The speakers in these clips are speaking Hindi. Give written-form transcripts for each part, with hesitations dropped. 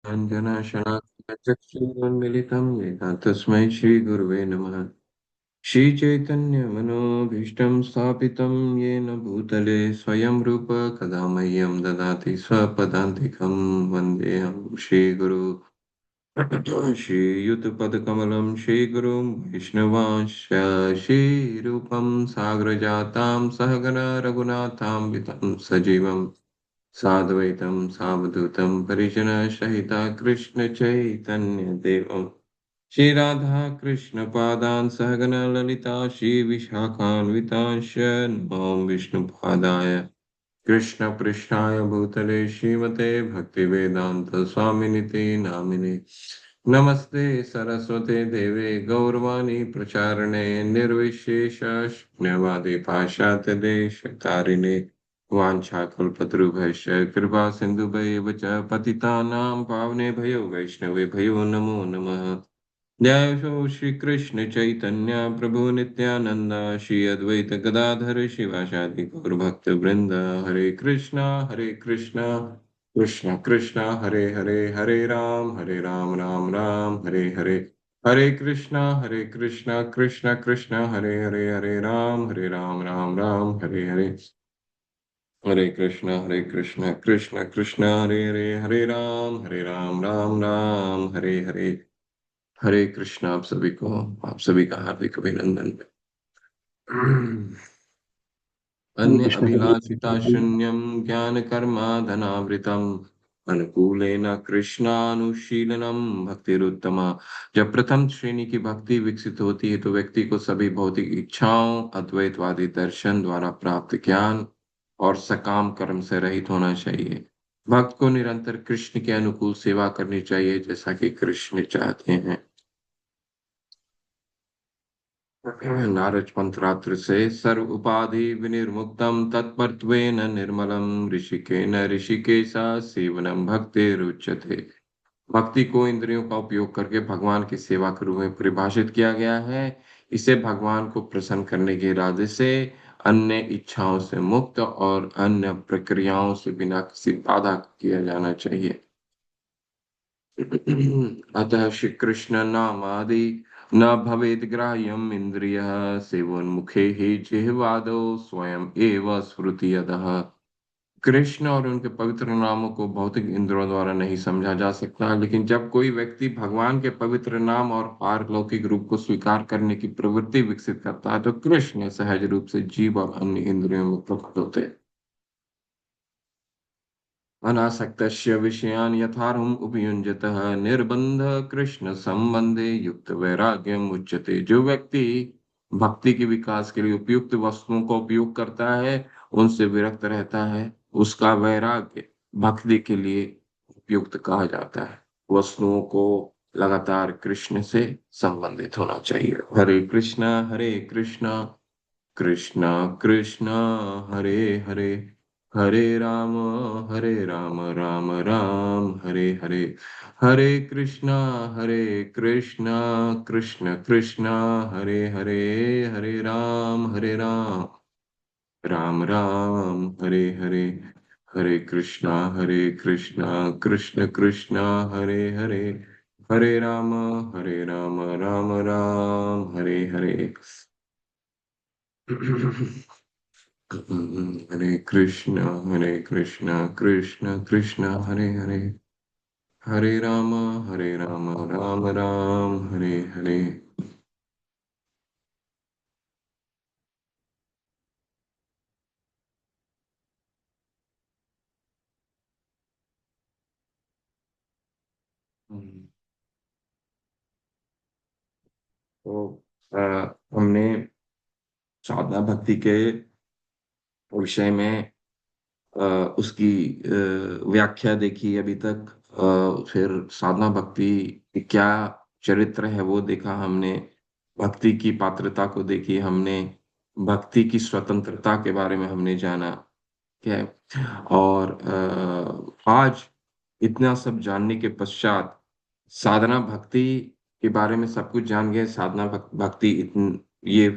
अञ्जनाशलाकचक्षुरुन्मिलितं येन तस्मै श्रीगुरुवे नमः। श्रीचैतन्यमनोभीष्टं स्थापितं येन भूतले स्वयं रूप कदा मह्यं ददाति स्वपदान्तिकं वन्देऽहं श्रीगुरु श्रीयुतपदकमलं श्रीगुरुं वैष्णवांश्च श्रीरूपं साग्रजातां सहगण रघुनाथान्वितं सजीवम् साद्वैतं सावधूतं परिजनसहिता कृष्णचैतन्यदेवं श्रीराधाकृष्णपादान् सहगण ललिता श्रीविशाखान्वितांश्च नमो विष्णुपादाय कृष्णपृष्ठाय भूतले श्रीमते भक्तिवेदान्तस्वामिनिति नामिने नमस्ते सरस्वते देवे गौरवाणी प्रचारणे निर्विशेष शून्यवादी पाश्चात्यदेशतारिणे वाञ्छाकल्पतरुभ्यश्च कृपा सिन्धुभैव च पतितानां पावनेभ्यो वैष्णवेभ्यो नमो नमः। जय हो श्री कृष्ण चैतन्य प्रभु नित्यानंद श्री अद्वैत गदाधर शिवासादि गौर भक्त वृंद हरे कृष्णा कृष्णा कृष्णा हरे हरे राम राम राम हरे हरे हरे कृष्णा कृष्णा कृष्णा हरे राम राम हरे हरे हरे कृष्णा कृष्णा कृष्णा हरे राम राम हरे हरे हरे कृष्णा। आप सभी का हार्दिक अभिनंदन। हरे अन्य कृष्ण हरे अभिलाषिता शून्यम ज्ञान कर्मा धनावृतम अनुकूलेन कृष्णानुशीलनम भक्तिरुत्तमा। जब प्रथम श्रेणी की भक्ति विकसित होती है तो व्यक्ति को सभी भौतिक इच्छाओं अद्वैतवादी दर्शन द्वारा प्राप्त ज्ञान और सकाम कर्म से रहित होना चाहिए। भक्त को निरंतर कृष्ण के अनुकूल सेवा करनी चाहिए जैसा कि कृष्ण चाहते हैं। नारद मंत्रात्र से सर्व उपाधि विनिर्मुक्तम तत्परत्वेन निर्मलम ऋषिकेन ऋषिकेशा सेवनम भक्ति रुच्यते। भक्ति को इंद्रियों का उपयोग करके भगवान की सेवा के रूप में परिभाषित किया गया है। इसे भगवान को प्रसन्न करने के इरादे से अन्य इच्छाओं से मुक्त और अन्य प्रक्रियाओं से बिना किसी बाधा के किया जाना चाहिए। अतः श्री कृष्ण नामादि न भवेद ग्राह्यम इंद्रिय सेवोन्मुखे ही जिह्वादो स्वयं एव स्फुरति यतः। कृष्ण और उनके पवित्र नामों को भौतिक इंद्रियों द्वारा नहीं समझा जा सकता, लेकिन जब कोई व्यक्ति भगवान के पवित्र नाम और पारलौकिक रूप को स्वीकार करने की प्रवृत्ति विकसित करता है तो कृष्ण सहज रूप से जीव और अन्य इंद्रियों में प्रकट होते हैं। अनासक्तस्य विषयान् यथार्हम् उपयुञ्जतः निर्बंध कृष्ण संबंधे युक्त वैराग्यम उच्यते। जो व्यक्ति भक्ति के विकास के लिए उपयुक्त वस्तुओं का उपयोग करता है, उनसे विरक्त रहता है, उसका वैराग्य भक्ति के लिए उपयुक्त कहा जाता है। वस्तुओं को लगातार कृष्ण से संबंधित होना चाहिए। हरे कृष्णा कृष्णा कृष्णा हरे हरे हरे राम राम राम हरे हरे हरे कृष्णा कृष्ण कृष्णा हरे हरे राम राम राम हरे हरे कृष्णा कृष्ण कृष्णा हरे हरे राम राम राम हरे हरे हरे कृष्णा कृष्ण कृष्ण हरे हरे राम राम राम हरे हरे। तो हमने साधना भक्ति के विषय में अ, उसकी व्याख्या देखी अभी तक। फिर साधना भक्ति की क्या चरित्र है वो देखा हमने। भक्ति की पात्रता को देखी हमने। भक्ति की स्वतंत्रता के बारे में हमने जाना। ठीक है। और आज इतना सब जानने के पश्चात साधना भक्ति के बारे में सब कुछ जान गए। साधना भक्ति ये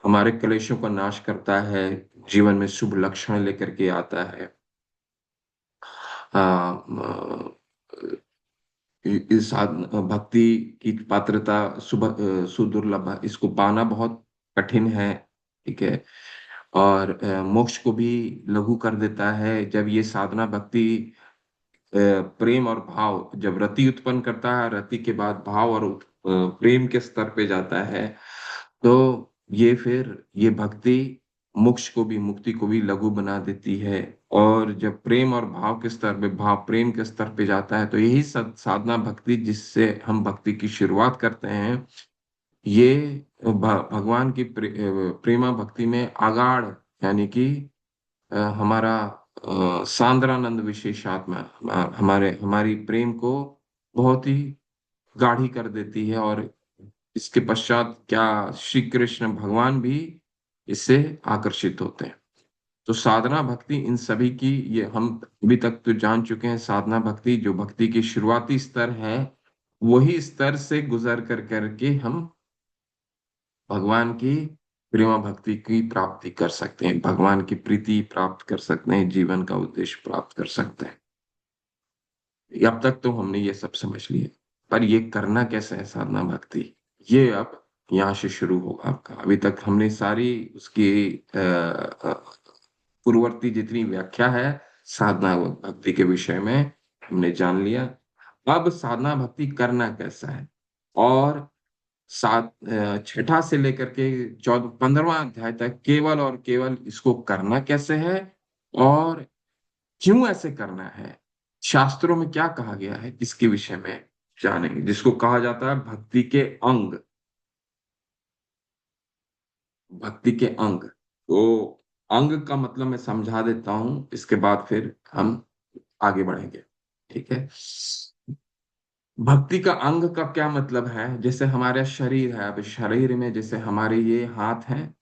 हमारे कलेशों का नाश करता है, जीवन में शुभ लक्षण लेकर के आता है। इस भक्ति की पात्रता सुदुर्लभ है, इसको पाना बहुत कठिन है। ठीक है। और मोक्ष को भी लघु कर देता है जब ये साधना भक्ति प्रेम और भाव, जब रति उत्पन्न करता है, रति के बाद भाव और प्रेम के स्तर पे जाता है, तो ये फिर ये भक्ति मोक्ष को भी, मुक्ति को भी लघु बना देती है। और जब प्रेम और भाव के स्तर पे, भाव प्रेम के स्तर पे जाता है, तो यही साधना भक्ति जिससे हम भक्ति की शुरुआत करते हैं, ये भगवान की प्रेमा भक्ति में आगाढ़, यानी कि हमारा सांद्रानंद विशेषात्मा हमारे हमारी प्रेम को बहुत ही गाढ़ी कर देती है। और इसके पश्चात क्या श्री कृष्ण भगवान भी इससे आकर्षित होते हैं। तो साधना भक्ति इन सभी की, ये हम अभी तक तो जान चुके हैं, साधना भक्ति जो भक्ति की शुरुआती स्तर है, वही स्तर से गुजर कर करके हम भगवान की प्रेमा भक्ति की प्राप्ति कर सकते हैं, भगवान की प्रीति प्राप्त कर सकते हैं, जीवन का उद्देश्य प्राप्त कर सकते हैं। अब तक तो हमने ये सब समझ लिए, पर ये करना कैसे है साधना भक्ति, ये अब यहाँ से शुरू होगा आपका। अभी तक हमने सारी उसकी पूर्ववर्ती जितनी व्याख्या है साधना भक्ति के विषय में हमने जान लिया। अब साधना भक्ति करना कैसा है, और छठा से लेकर के 15वां अध्याय तक केवल और केवल इसको करना कैसे है और क्यों ऐसे करना है, शास्त्रों में क्या कहा गया है, इसके विषय में जानेंगे, जिसको कहा जाता है भक्ति के अंग। भक्ति के अंग, तो अंग का मतलब मैं समझा देता हूं, इसके बाद फिर हम आगे बढ़ेंगे। ठीक है। भक्ति का अंग का क्या मतलब है, जैसे हमारा शरीर है, अब शरीर में जैसे हमारे ये हाथ हैं,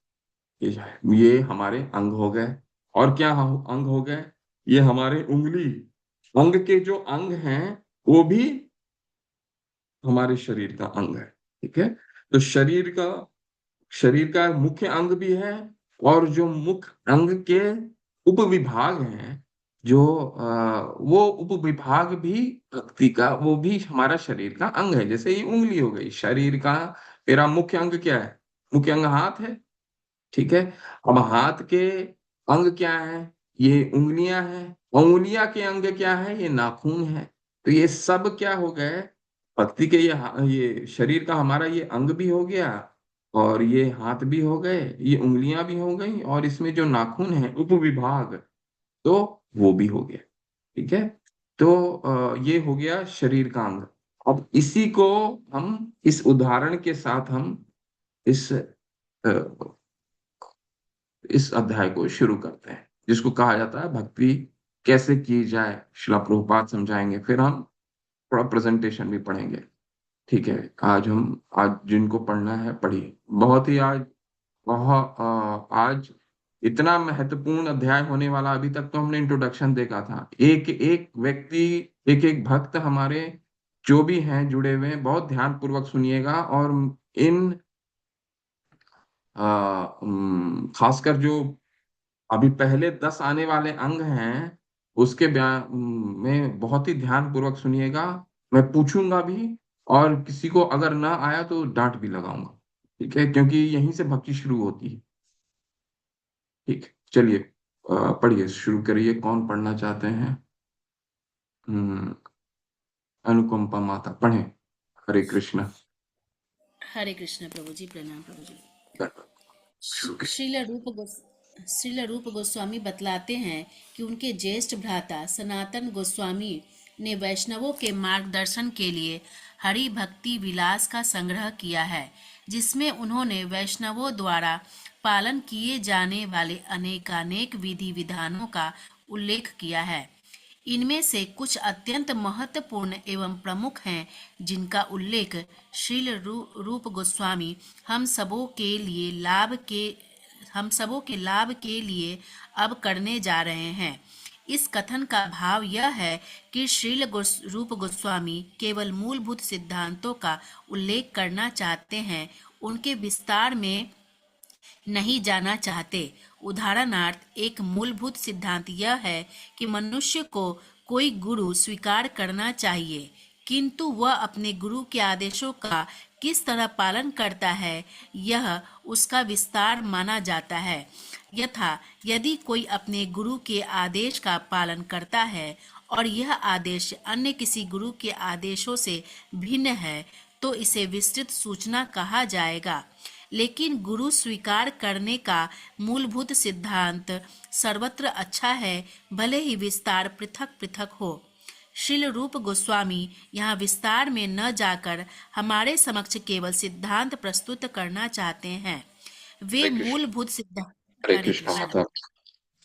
ये हमारे अंग हो गए। और क्या अंग हो गए, ये हमारे उंगली, अंग के जो अंग हैं वो भी हमारे शरीर का अंग है। ठीक है। तो शरीर का मुख्य अंग भी है, और जो मुख्य अंग के उपविभाग हैं, जो वो उपविभाग भी भक्ति का, वो भी हमारा शरीर का अंग है। जैसे ये उंगली हो गई शरीर का, मेरा मुख्य अंग क्या है, मुख्य अंग हाथ है। ठीक है। अब हाथ के अंग क्या है, ये उंगलियां हैं। उंगलियां के अंग क्या है, ये नाखून है। तो ये सब क्या हो गए, भक्ति के ये शरीर का हमारा ये अंग भी हो गया, और ये हाथ भी हो गए, ये उंगलियां भी हो गई, और इसमें जो नाखून है उपविभाग, तो वो भी हो गया। ठीक है। तो ये हो गया शरीर का अंग। अब इसी को हम इस उदाहरण के साथ हम इस इस अध्याय को शुरू करते हैं, जिसको कहा जाता है भक्ति कैसे की जाए, श्रील प्रभुपाद समझाएंगे, फिर हम थोड़ा प्रेजेंटेशन भी पढ़ेंगे। ठीक है। आज जिनको पढ़ना है पढ़िए, बहुत ही आज इतना महत्वपूर्ण अध्याय होने वाला। अभी तक तो हमने इंट्रोडक्शन देखा था, एक एक व्यक्ति, एक एक भक्त हमारे जो भी हैं जुड़े हुए हैं, बहुत ध्यान पूर्वक सुनिएगा। और इन खासकर जो अभी पहले 10 आने वाले अंग हैं, उसके बयान में बहुत ही ध्यान पूर्वक सुनिएगा। मैं पूछूंगा भी, और किसी को अगर ना आया तो डांट भी लगाऊंगा। ठीक है, क्योंकि यहीं से भक्ति शुरू होती है। ठीक है, चलिए पढ़िए, शुरू करिए। कौन पढ़ना चाहते हैं? हम्म, अनुकंपा माता पढ़ें। हरे कृष्ण। हरे कृष्ण प्रभु जी, प्रणाम प्रभु जी। शुरू करिए। श्रील रूप गोस्वामी बतलाते हैं कि उनके ज्येष्ठ भ्राता सनातन गोस्वामी ने वैष्णवों के मार्गदर्शन के लिए हरि भक्ति विलास का संग्रह किया है, जिसमें उन्होंने वैष्णवों द्वारा पालन किए जाने वाले अनेकानेक विधि विधानों का उल्लेख किया है। इनमें से कुछ अत्यंत महत्वपूर्ण एवं प्रमुख हैं, जिनका उल्लेख श्रील रूप गोस्वामी हम सबों के लाभ के लिए अब करने जा रहे हैं। इस कथन का भाव यह है कि श्रील रूप गोस्वामी केवल मूलभूत सिद्धांतों का उल्लेख करना चाहते हैं, उनके विस्तार में नहीं जाना चाहते। उदाहरणार्थ, एक मूलभूत सिद्धांत यह है कि मनुष्य को कोई गुरु स्वीकार करना चाहिए, किंतु वह अपने गुरु के आदेशों का किस तरह पालन करता है, यह उसका विस्तार माना जाता है। यथा यदि कोई अपने गुरु के आदेश का पालन करता है और यह आदेश अन्य किसी गुरु के आदेशों से भिन्न है, तो इसे विस्तृत सूचना कहा जाएगा। लेकिन गुरु स्वीकार करने का मूलभूत सिद्धांत सर्वत्र अच्छा है, भले ही विस्तार पृथक पृथक हो। श्रील रूप गोस्वामी यहाँ विस्तार में न जाकर हमारे समक्ष केवल सिद्धांत प्रस्तुत करना चाहते हैं। वे हरे कृष्ण। मूलभूत सिद्धांत। हरे हरे कृष्ण कृष्ण। माता।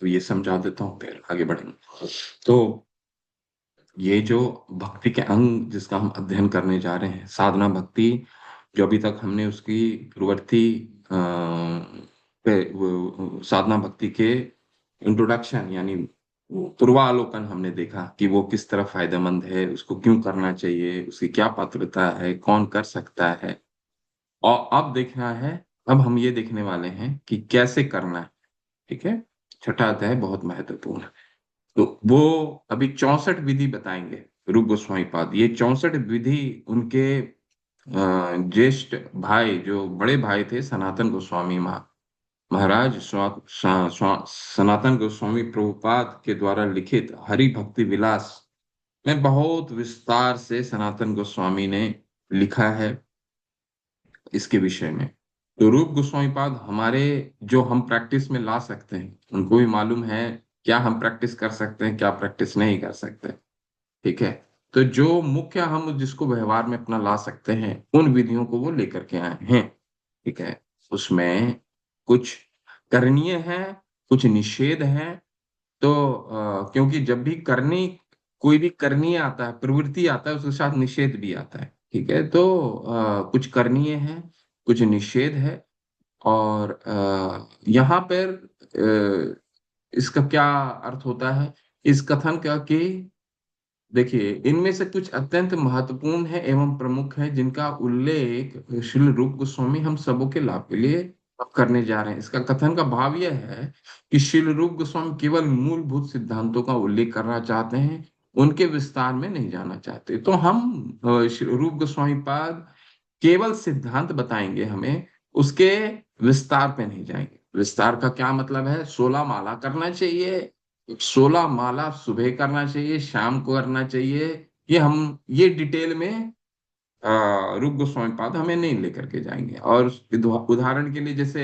तो ये समझा देता हूँ, फिर आगे बढ़ेंगे। तो ये जो भक्ति के अंग जिसका हम अध्ययन करने जा रहे हैं, साधना भक्ति, जो अभी तक हमने उसकी प्रवृत्ति साधना भक्ति के इंट्रोडक्शन यानी पूर्वावलोकन हमने देखा कि वो किस तरह फायदेमंद है, उसको क्यों करना चाहिए, उसकी क्या पात्रता है, कौन कर सकता है। और अब देखना है, अब हम ये देखने वाले हैं कि कैसे करना है। ठीक है। छठा अध्याय बहुत महत्वपूर्ण है। तो वो अभी 64 विधि बताएंगे रूप गोस्वामी पाद। ये 64 विधि उनके ज्येष्ठ भाई, जो बड़े भाई थे सनातन गोस्वामी महाराज सनातन गोस्वामी प्रभुपाद के द्वारा लिखित हरि भक्ति विलास में बहुत विस्तार से सनातन गोस्वामी ने लिखा है इसके विषय में। तो रूप गोस्वामी पाद हमारे जो हम प्रैक्टिस में ला सकते हैं, उनको भी मालूम है क्या हम प्रैक्टिस कर सकते हैं, क्या प्रैक्टिस नहीं कर सकते। ठीक है। तो जो मुख्य हम जिसको व्यवहार में अपना ला सकते हैं, उन विधियों को वो लेकर के आए हैं। ठीक है। उसमें कुछ करणीय है, कुछ निषेध है। तो क्योंकि जब भी करनी कोई भी करणीय आता है, प्रवृत्ति आता है, उसके साथ निषेध भी आता है। ठीक है। तो कुछ करणीय है, कुछ निषेध है। और यहाँ पर इसका क्या अर्थ होता है इस कथन का कि देखिए, इनमें से कुछ अत्यंत महत्वपूर्ण है एवं प्रमुख है, जिनका उल्लेख श्रील रूप गोस्वामी हम सबों के लाभ के लिए अब करने जा रहे हैं। इसका कथन का भाव यह है कि श्रील रूप गोस्वामी केवल मूलभूत सिद्धांतों का उल्लेख करना चाहते हैं, उनके विस्तार में नहीं जाना चाहते। तो हम श्री रूप गोस्वामी पाद केवल सिद्धांत बताएंगे हमें, उसके विस्तार पे नहीं जाएंगे। विस्तार का क्या मतलब है? 16 माला करना चाहिए, 16 माला सुबह करना चाहिए, शाम को करना चाहिए। ये डिटेल में रूप गोस्वामी पाद हमें नहीं लेकर के जाएंगे। और उदाहरण के लिए जैसे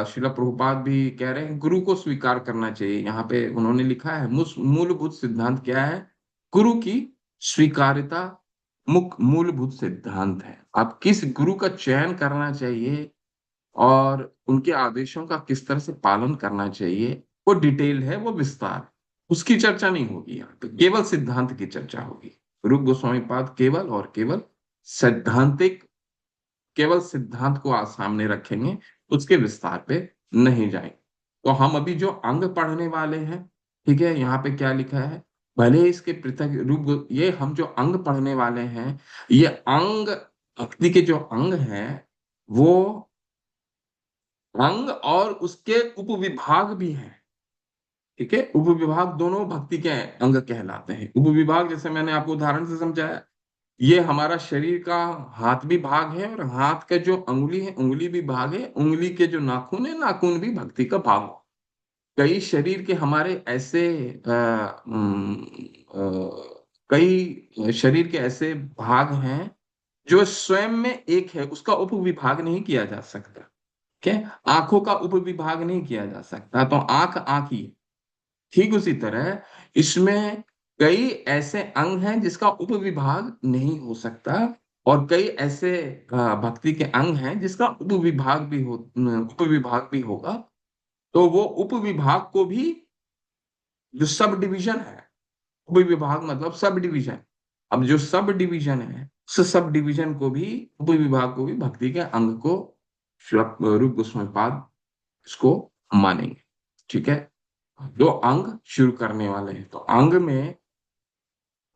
शिला प्रभुपाद भी कह रहे हैं गुरु को स्वीकार करना चाहिए। यहाँ पे उन्होंने लिखा है मूलभूत सिद्धांत क्या है? गुरु की स्वीकार्यता मुख्य मूलभूत सिद्धांत है। आप किस गुरु का चयन करना चाहिए और उनके आदेशों का किस तरह से पालन करना चाहिए, वो डिटेल है, वो विस्तार। उसकी चर्चा नहीं होगी यहाँ पे, केवल सिद्धांत की चर्चा होगी। रूप गोस्वामी पाद केवल और केवल सैद्धांतिक, केवल सिद्धांत को आज सामने रखेंगे, उसके विस्तार पे नहीं जाएंगे। तो हम अभी जो अंग पढ़ने वाले हैं, ठीक है, यहाँ पे क्या लिखा है? भले इसके पृथक रूप, ये हम जो अंग पढ़ने वाले हैं, ये अंग भक्ति के जो अंग हैं, वो अंग और उसके उपविभाग भी हैं। ठीक है। उपविभाग दोनों भक्ति के अंग कहलाते हैं। उपविभाग जैसे मैंने आपको उदाहरण से समझाया, ये हमारा शरीर का हाथ भी भाग है, और हाथ का जो अंगुली है उंगली भी भाग है, उंगली के जो नाखून है नाखून भी भक्ति का भाग हो। कई शरीर के हमारे ऐसे कई शरीर के ऐसे भाग हैं जो स्वयं में एक है, उसका उपविभाग नहीं किया जा सकता। क्या? आंखों का उपविभाग नहीं किया जा सकता, तो आंख आंख ही है। ठीक उसी तरह इसमें कई ऐसे अंग हैं जिसका उपविभाग नहीं हो सकता, और कई ऐसे भक्ति के अंग हैं जिसका उपविभाग भी होगा। तो वो उपविभाग को भी, जो सब डिवीजन है, उपविभाग मतलब सब डिवीजन, अब जो सब डिवीजन है उस सब डिवीजन को भी, उपविभाग को भी भक्ति के अंग को रूप गोस्वामी पाद इसको मानेंगे। ठीक है। दो अंग शुरू करने वाले हैं, तो अंग में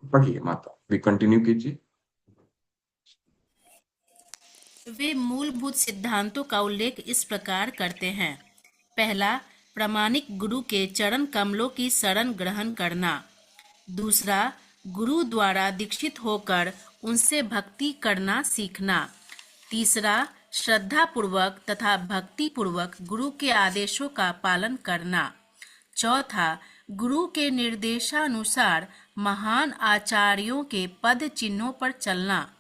पढ़िए माता, भी कंटिन्यू कीजिए। वे मूलभूत सिद्धांतों का उल्लेख इस प्रकार करते हैं। पहला, प्रामाणिक गुरु के चरण कमलों की शरण ग्रहण करना। दूसरा, गुरु द्वारा दीक्षित होकर उनसे भक्ति करना सीखना। तीसरा, श्रद्धा पूर्वक तथा भक्ति पूर्वक गुरु के आदेशों का पालन करना। चौथा, गुरु के निर्देशानुसार महान आचार्यों के पद चिन्हों पर चलना।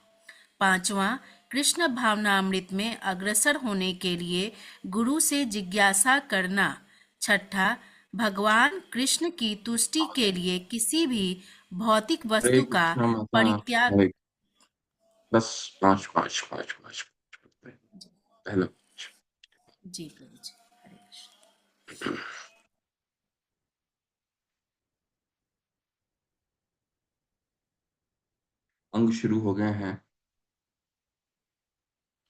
पांचवा, कृष्ण भावनामृत में अग्रसर होने के लिए गुरु से जिज्ञासा करना। छठा, भगवान कृष्ण की तुष्टि के लिए किसी भी भौतिक हरे वस्तु का कृष्णा माता। परित्याग। हरे, बस पांच पांच पांच पांच पहला। जी प्रभु जी, हरे कृष्ण। अंग शुरू हो गए हैं।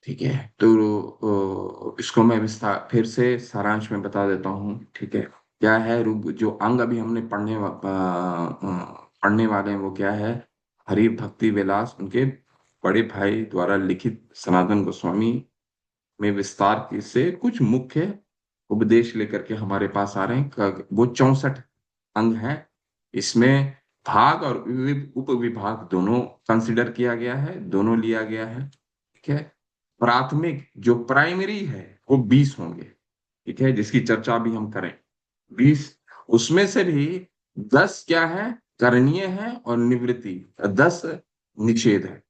ठीक है, तो इसको मैं विस्तार फिर से सारांश में बता देता हूँ। ठीक है, क्या है रूप जो अंग अभी हमने पढ़ने वाले हैं वो क्या है? हरि भक्ति विलास, उनके बड़े भाई द्वारा लिखित सनातन गोस्वामी में विस्तार से कुछ मुख्य उपदेश लेकर के हमारे पास आ रहे हैं। वो 64 अंग हैं। इसमें भाग और उपविभाग दोनों कंसिडर किया गया है, दोनों लिया गया है। ठीक है, प्राथमिक जो प्राइमरी है वो 20 होंगे। ठीक है, जिसकी चर्चा भी हम करें 20। उसमें से भी 10 क्या है? करणीय है और निवृत्ति, 10 निषेध है।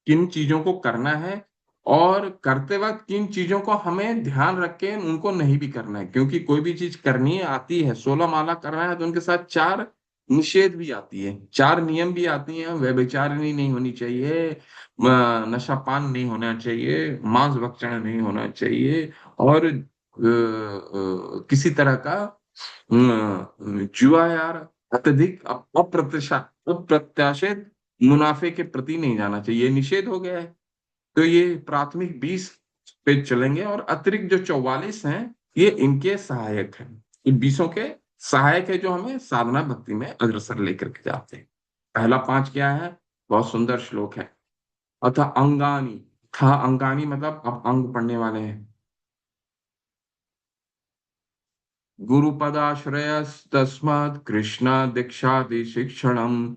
किन चीजों को करना है और करते वक्त किन चीजों को हमें ध्यान रख के उनको नहीं भी करना है, क्योंकि कोई भी चीज करनी है आती है, 16 माला करना है तो उनके साथ 4 निषेध भी आती है, 4 नियम भी आती हैं। व्यभिचारिणी नहीं होनी चाहिए, नशा पान नहीं होना चाहिए, मांस भक्षण नहीं होना चाहिए, और किसी तरह का जुआ यार अत्यधिक अप्रत्याशित मुनाफे के प्रति नहीं जाना चाहिए, ये निषेध हो गया है। तो ये प्राथमिक 20 पे चलेंगे, और अतिरिक्त जो 44 हैं ये इनके सहायक हैं। इन 20 के सहायक है जो हमें साधना भक्ति में अग्रसर लेकर के जाते हैं। पहला 5 क्या है? बहुत सुंदर श्लोक है। अथ अंगानी, था अंगानी मतलब अब अंग पढ़ने वाले हैं। गुरुपदाश्रयस्तस्मात् कृष्ण दीक्षादि शिक्षणम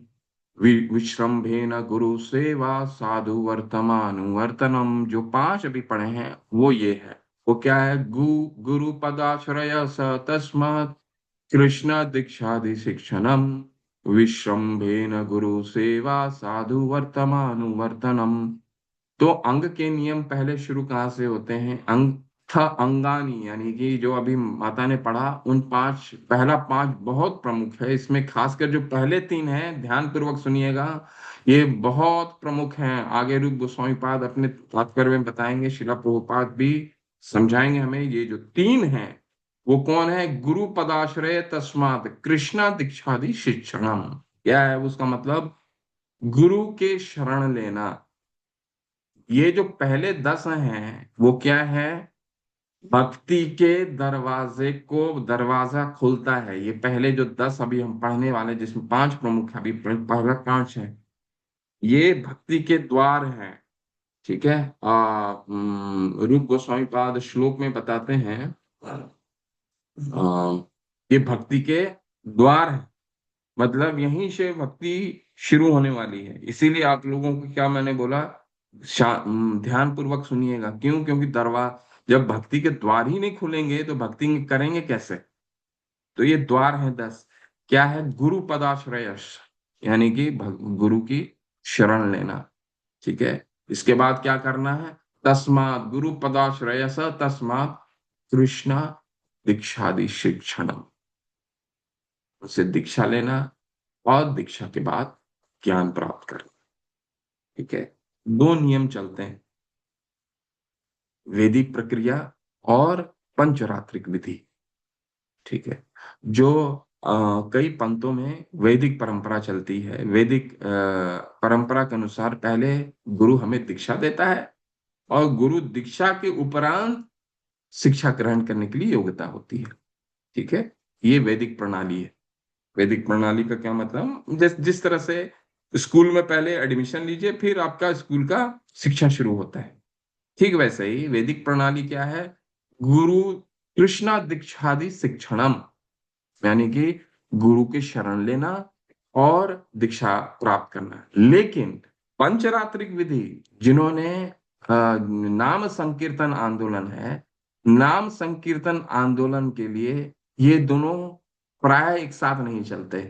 विश्रम्भेन गुरु सेवा साधु वर्तमानुवर्तनम। जो 5 अभी पढ़े हैं वो ये है। वो क्या है? गुरु पदाश्रय स तस्मात् कृष्ण दीक्षादि शिक्षणम विश्रम्भेन गुरु सेवा साधु वर्तमानुवर्तनम। तो अंग के नियम पहले शुरू कहाँ से होते हैं? अंग था अंगानी, यानी कि जो अभी माता ने पढ़ा उन 5, पहला 5 बहुत प्रमुख है। इसमें खासकर जो पहले 3 हैं, ध्यान पूर्वक सुनिएगा, ये बहुत प्रमुख हैं। आगे रूप गोस्वामी पाद अपने तात्पर्य में बताएंगे, शिला प्रभुपाद भी समझाएंगे हमें। ये जो 3 हैं वो कौन है? गुरु पदाश्रय तस्मात् कृष्णा दीक्षादि शिक्षणम। क्या है उसका मतलब? गुरु के शरण लेना। ये जो पहले 10 हैं वो क्या है? भक्ति के दरवाजे को दरवाजा खुलता है। ये पहले जो 10 अभी हम पढ़ने वाले, जिसमें 5 प्रमुख है, अभी पहला 5 है, ये भक्ति के द्वार हैं। ठीक है, रूप गोस्वामी पाद श्लोक में बताते हैं, ये भक्ति के द्वार है, मतलब यहीं से भक्ति शुरू होने वाली है। इसीलिए आप लोगों को क्या मैंने बोला, ध्यान पूर्वक सुनिएगा। क्यों? क्योंकि जब भक्ति के द्वार ही नहीं खुलेंगे तो भक्ति करेंगे कैसे? तो ये द्वार है 10। क्या है? गुरु पदाश्रयस, यानी कि गुरु की शरण लेना। ठीक है, इसके बाद क्या करना है? तस्मात् गुरु पदाश्रयस तस्मात् कृष्णा दीक्षादि शिक्षणम। उससे दीक्षा लेना और दीक्षा के बाद ज्ञान प्राप्त करना। ठीक है, 2 नियम चलते हैं, वैदिक प्रक्रिया और पंचरात्रिक विधि। ठीक है, जो कई पंथों में वैदिक परंपरा चलती है। वैदिक परंपरा के अनुसार पहले गुरु हमें दीक्षा देता है और गुरु दीक्षा के उपरांत शिक्षा ग्रहण करने के लिए योग्यता होती है। ठीक है, ये वैदिक प्रणाली है। वैदिक प्रणाली का क्या मतलब? जिस तरह से स्कूल में पहले एडमिशन लीजिए फिर आपका स्कूल का शिक्षा शुरू होता है, ठीक वैसे ही वैदिक प्रणाली क्या है? गुरु कृष्णा दीक्षादि शिक्षणम, यानी कि गुरु की शरण लेना और दीक्षा प्राप्त करना। लेकिन पंचरात्रिक विधि, जिन्होंने नाम संकीर्तन आंदोलन है, नाम संकीर्तन आंदोलन के लिए ये दोनों प्राय एक साथ नहीं चलते।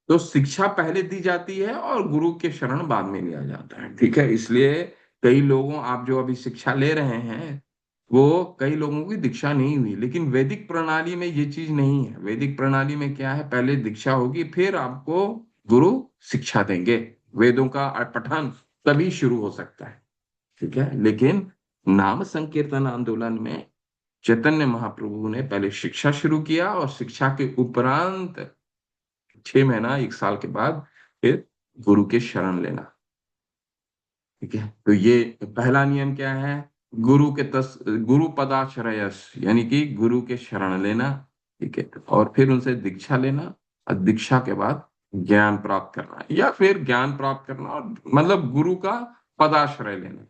तो शिक्षा पहले दी जाती है और गुरु के शरण बाद में लिया जाता है। ठीक है, इसलिए कई लोगों, आप जो अभी शिक्षा ले रहे हैं, वो कई लोगों की दीक्षा नहीं हुई। लेकिन वैदिक प्रणाली में ये चीज नहीं है। वैदिक प्रणाली में क्या है, पहले दीक्षा होगी, फिर आपको गुरु शिक्षा देंगे। वेदों का पठन तभी शुरू हो सकता है। ठीक है, लेकिन नाम संकीर्तन आंदोलन में चैतन्य महाप्रभु ने पहले शिक्षा शुरू किया और शिक्षा के उपरांत 6 महीना 1 साल के बाद फिर गुरु के शरण लेना। ठीक है, तो ये पहला नियम क्या है, गुरु पदाश्रयस, यानी कि गुरु के शरण लेना। ठीक है, और फिर उनसे दीक्षा लेना, और दीक्षा के बाद ज्ञान प्राप्त करना, या फिर ज्ञान प्राप्त करना और मतलब गुरु का पदाश्रय लेना।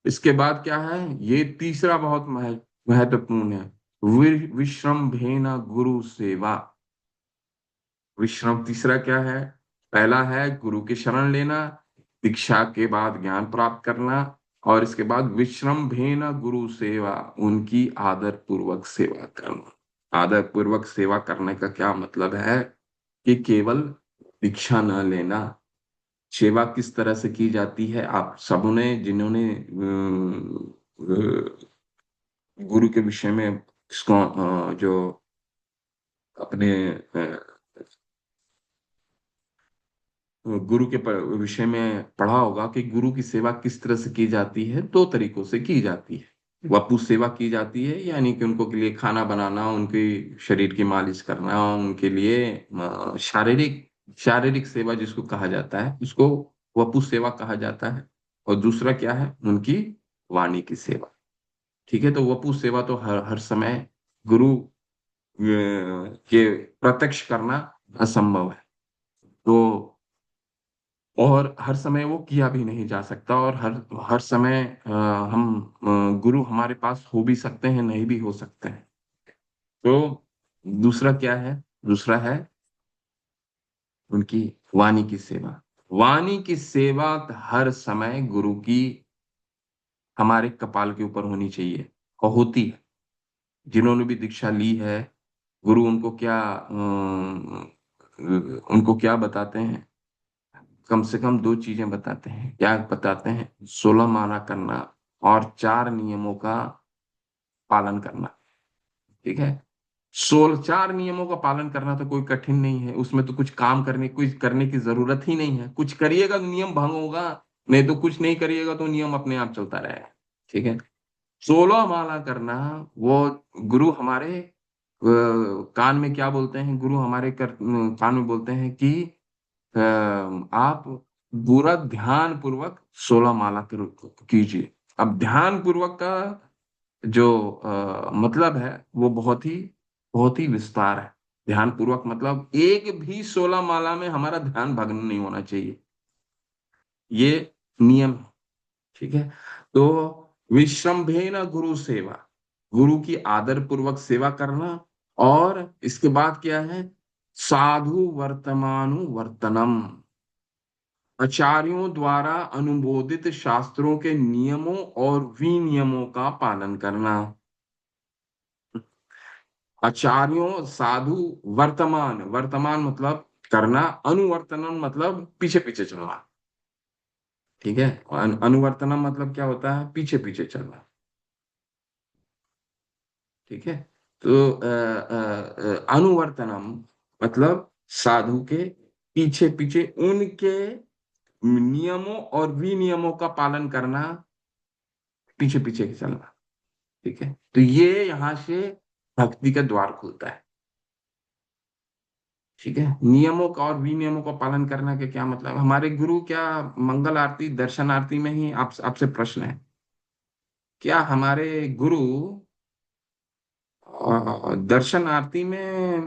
इसके बाद क्या है, ये तीसरा बहुत महत्वपूर्ण है, विश्रम्भेन गुरु सेवा। विश्रम तीसरा क्या है, पहला है गुरु की शरण लेना, दीक्षा के बाद ज्ञान प्राप्त करना, और इसके बाद विश्रम्भेन गुरु सेवा, उनकी आदर पूर्वक सेवा करना। आदर पूर्वक सेवा करने का क्या मतलब है कि केवल दीक्षा न लेना। सेवा किस तरह से की जाती है, आप सबने, जिन्होंने गुरु के विषय में इसको जो अपने गुरु के विषय में पढ़ा होगा कि गुरु की सेवा किस तरह से की जाती है। 2 तरीकों से की जाती है। वपु सेवा की जाती है, यानी कि उनको के लिए खाना बनाना, उनकी शरीर की मालिश करना, उनके लिए शारीरिक शारीरिक सेवा जिसको कहा जाता है, उसको वपु सेवा कहा जाता है। और दूसरा क्या है, उनकी वाणी की सेवा। ठीक है, तो वपु सेवा तो हर हर समय गुरु के प्रत्यक्ष करना असंभव है। तो और हर समय वो किया भी नहीं जा सकता, और हर हर समय हम गुरु हमारे पास हो भी सकते हैं, नहीं भी हो सकते हैं। तो दूसरा क्या है, दूसरा है उनकी वाणी की सेवा। वाणी की सेवा हर समय गुरु की हमारे कपाल के ऊपर होनी चाहिए, और होती है। जिन्होंने भी दीक्षा ली है, गुरु उनको क्या बताते हैं, कम से कम 2 चीजें बताते हैं। क्या बताते हैं, 16 माला करना और 4 नियमों का पालन करना। ठीक है, 4 नियमों का पालन करना तो कोई कठिन नहीं है, उसमें तो कुछ करने की जरूरत ही नहीं है। कुछ करिएगा तो नियम भंग होगा, नहीं तो कुछ नहीं करिएगा तो नियम अपने आप चलता रहेगा। ठीक है, 16 माला करना, वो गुरु हमारे कान में क्या बोलते हैं, गुरु हमारे कान में बोलते हैं कि आप पूरा ध्यान पूर्वक 16 माला कीजिए। अब ध्यान पूर्वक का जो मतलब है, वो बहुत ही विस्तार है। ध्यान पूर्वक मतलब एक भी 16 माला में हमारा ध्यान भग्न नहीं होना चाहिए, ये नियम है। ठीक है, तो विश्रम्भेन गुरु सेवा, गुरु की आदर पूर्वक सेवा करना। और इसके बाद क्या है, साधु वर्तमानुवर्तनम, आचार्यों द्वारा अनुमोदित शास्त्रों के नियमों और विनियमों का पालन करना। आचार्यों, साधु, वर्तमान, वर्तमान मतलब करना, अनुवर्तनम मतलब पीछे पीछे चलना। ठीक है, अनुवर्तनम मतलब क्या होता है, पीछे पीछे चलना। ठीक है, तो अनुवर्तनम मतलब साधु के पीछे पीछे उनके नियमों और विनियमों का पालन करना, पीछे पीछे चलना। ठीक है, तो ये यहाँ से भक्ति का द्वार खुलता है। ठीक है, नियमों का और विनियमों का पालन करने का क्या मतलब, हमारे गुरु क्या मंगल आरती दर्शन आरती में ही आपसे प्रश्न है, क्या हमारे गुरु दर्शन आरती में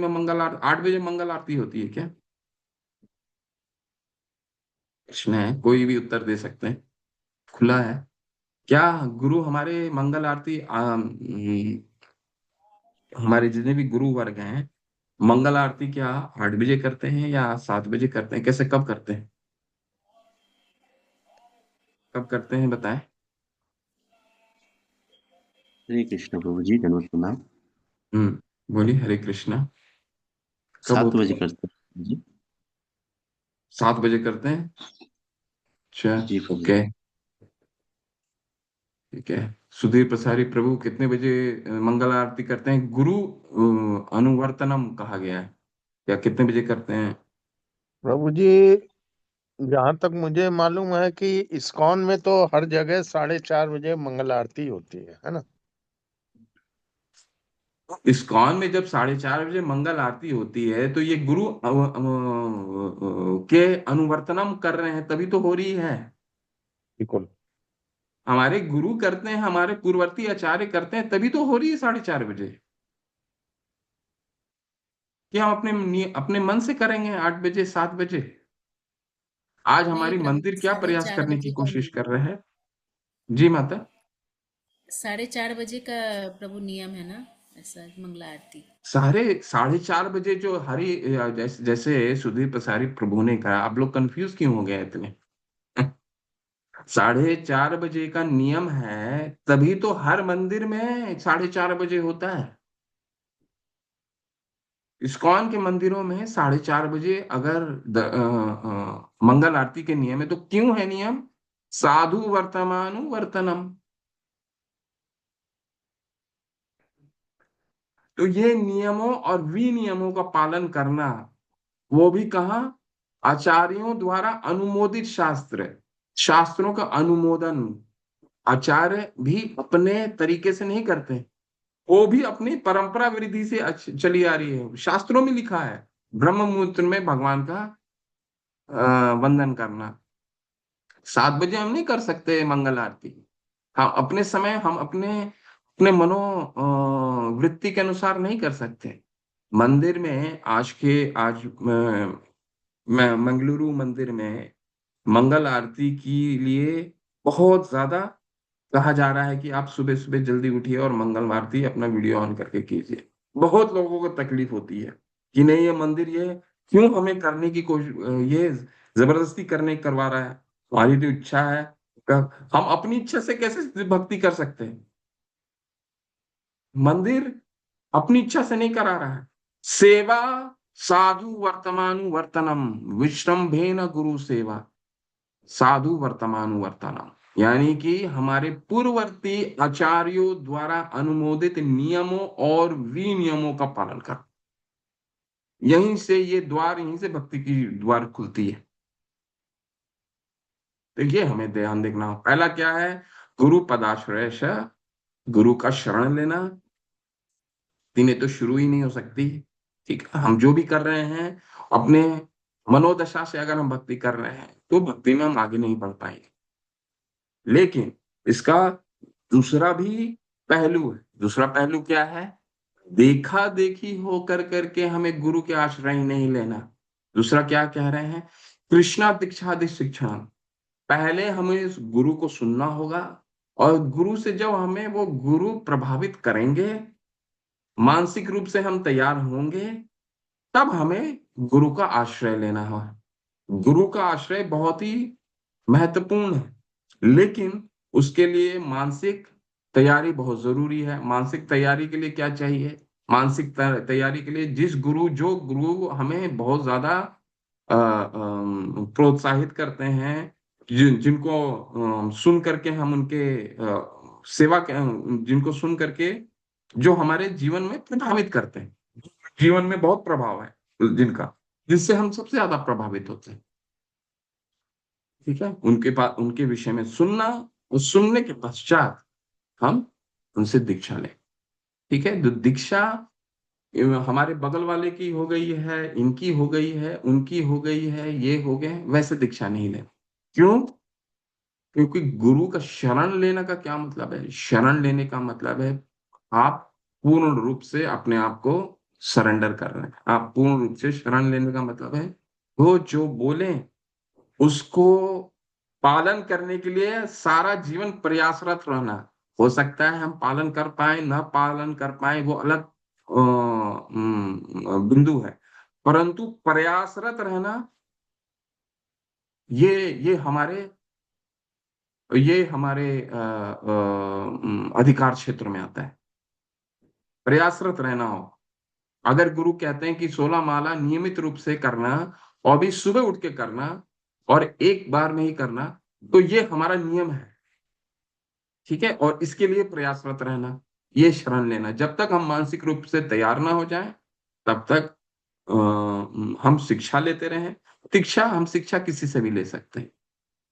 मंगल आरती 8 बजे मंगल आरती होती है क्या? प्रश्न है, कोई भी उत्तर दे सकते हैं, खुला है। क्या गुरु हमारे मंगल आरती हमारे जितने भी गुरु वर्ग हैं, मंगल आरती क्या 8 बजे करते हैं या 7 बजे करते हैं, कैसे कब करते हैं, कब करते हैं बताएं। हरे कृष्ण प्रभु जी, दंडवत प्रणाम। बोलिए, हरे कृष्णा। कब 7 बजे होता है? करते हैं जी। 7 बजे करते हैं। अच्छा। जी प्रभु जी। ओके। ठीक है। सुधीर प्रसारी प्रभु कितने बजे मंगल आरती करते हैं? गुरु अनुवर्तनम कहा गया है, या कितने बजे करते हैं? प्रभु जी, जहाँ तक मुझे मालूम है कि इस्कॉन में तो हर जगह 4:30 बजे मंगल आरती होती है ना। इस्कॉन में जब 4:30 बजे मंगल आरती होती है तो ये गुरु के अनुवर्तनम कर रहे हैं, तभी तो हो रही है। बिल्कुल। हमारे गुरु करते हैं, हमारे पूर्ववर्ती आचार्य करते हैं, तभी तो हो रही है 4:30 बजे। कि हम अपने मन से करेंगे 8 बजे 7 बजे? आज नहीं हमारी प्रभु, मंदिर क्या साढ़े प्रयास चार करने की बजे का कोशिश कर रहे हैं? जी माता। 4:30 बजे का प्रभु नियम है ना, ऐसा मंगला आरती। साढ़े 4:30 बजे जो जैसे जैसे सुधीर प्रसारी प्रभु ने कहा, आप लोग कंफ्यूज क्यों हो गए इतने? 4:30 बजे का नियम है, तभी तो हर मंदिर में 4:30 बजे होता है। इस्कॉन के मंदिरों में 4:30 बजे अगर मंगल आरती के नियम है, तो क्यों है नियम? साधु वर्तमानु वर्तनम। तो ये नियमों और विनियमों का पालन करना, वो भी कहाँ? आचार्यों द्वारा अनुमोदित शास्त्र, शास्त्रों का अनुमोदन। आचार्य भी अपने तरीके से नहीं करते, वो भी अपनी परंपरा विधि से चली आ रही है। शास्त्रों में लिखा है ब्रह्म मुहूर्त में भगवान का वंदन करना। 7 बजे हम नहीं कर सकते मंगल आरती। हम अपने समय, हम अपने अपने वृत्ति के अनुसार नहीं कर सकते। मंदिर में आज मैं मंगलुरु मंदिर में मंगल आरती के लिए बहुत ज्यादा कहा जा रहा है कि आप सुबह सुबह जल्दी उठिए और मंगल आरती अपना वीडियो ऑन करके कीजिए। बहुत लोगों को तकलीफ होती है कि नहीं, ये मंदिर ये क्यों हमें करने की कोशिश, ये जबरदस्ती करने करवा रहा है। हमारी जो इच्छा है, हम अपनी इच्छा से कैसे भक्ति कर सकते हैं? मंदिर अपनी इच्छा से नहीं करा रहा है। सेवा साधु वर्तमानु वर्तनम, विश्रम्भेन गुरु सेवा, साधु वर्तमानु वर्तनम, यानी कि हमारे पूर्ववर्ती आचार्यों द्वारा अनुमोदित नियमों और विनियमों का पालन कर। यहीं से ये द्वार, यहीं से भक्ति की द्वार खुलती है। तो ये हमें ध्यान देखना। पहला क्या है? गुरु पदाश्रय, गुरु का शरण लेना। दिनें तो शुरू ही नहीं हो सकती। ठीक है, हम जो भी कर रहे हैं अपने मनोदशा से अगर हम भक्ति कर रहे हैं तो भक्ति में हम आगे नहीं बढ़ पाएंगे। लेकिन इसका दूसरा भी पहलू है। दूसरा पहलू क्या है? देखा देखी हो कर करके हमें गुरु के आश्रय नहीं लेना। दूसरा क्या कह रहे हैं? कृष्णा दीक्षादि शिक्षण। पहले हमें उस गुरु को सुनना होगा, और गुरु से जब हमें वो गुरु प्रभावित करेंगे, मानसिक रूप से हम तैयार होंगे, तब हमें गुरु का आश्रय लेना है। गुरु का आश्रय बहुत ही महत्वपूर्ण है, लेकिन उसके लिए मानसिक तैयारी बहुत जरूरी है। मानसिक तैयारी के लिए क्या चाहिए? मानसिक तैयारी के लिए जो गुरु हमें बहुत ज्यादा प्रोत्साहित करते हैं, जिनको सुन करके हम उनके जिनको सुन करके जो हमारे जीवन में प्रभावित करते हैं, जीवन में बहुत प्रभाव है जिनका, जिससे हम सबसे ज्यादा प्रभावित होते हैं। ठीक है, उनके पास उनके विषय में सुनना, और सुनने के पश्चात हम उनसे दीक्षा लें। ठीक है, तो दीक्षा हमारे बगल वाले की हो गई है, इनकी हो गई है, उनकी हो गई है, ये हो गए, वैसे दीक्षा नहीं लेना। क्यों? क्योंकि गुरु का शरण लेने का क्या मतलब है? शरण लेने का मतलब है आप पूर्ण रूप से अपने आप को सरेंडर कर रहे हैं। आप पूर्ण रूप से शरण लेने का मतलब है वो जो बोले उसको पालन करने के लिए सारा जीवन प्रयासरत रहना। हो सकता है हम पालन कर पाए, ना पालन कर पाए, वो अलग बिंदु है, परंतु प्रयासरत रहना ये हमारे अधिकार क्षेत्र में आता है। प्रयासरत रहना हो, अगर गुरु कहते हैं कि 16 माला नियमित रूप से करना और भी सुबह उठ के करना और एक बार में ही करना, तो ये हमारा नियम है, ठीक है। और इसके लिए प्रयासरत रहना, ये शरण लेना, जब तक हम मानसिक रूप से तैयार ना हो जाएं तब तक हम शिक्षा लेते रहें। हम शिक्षा किसी से भी ले सकते हैं,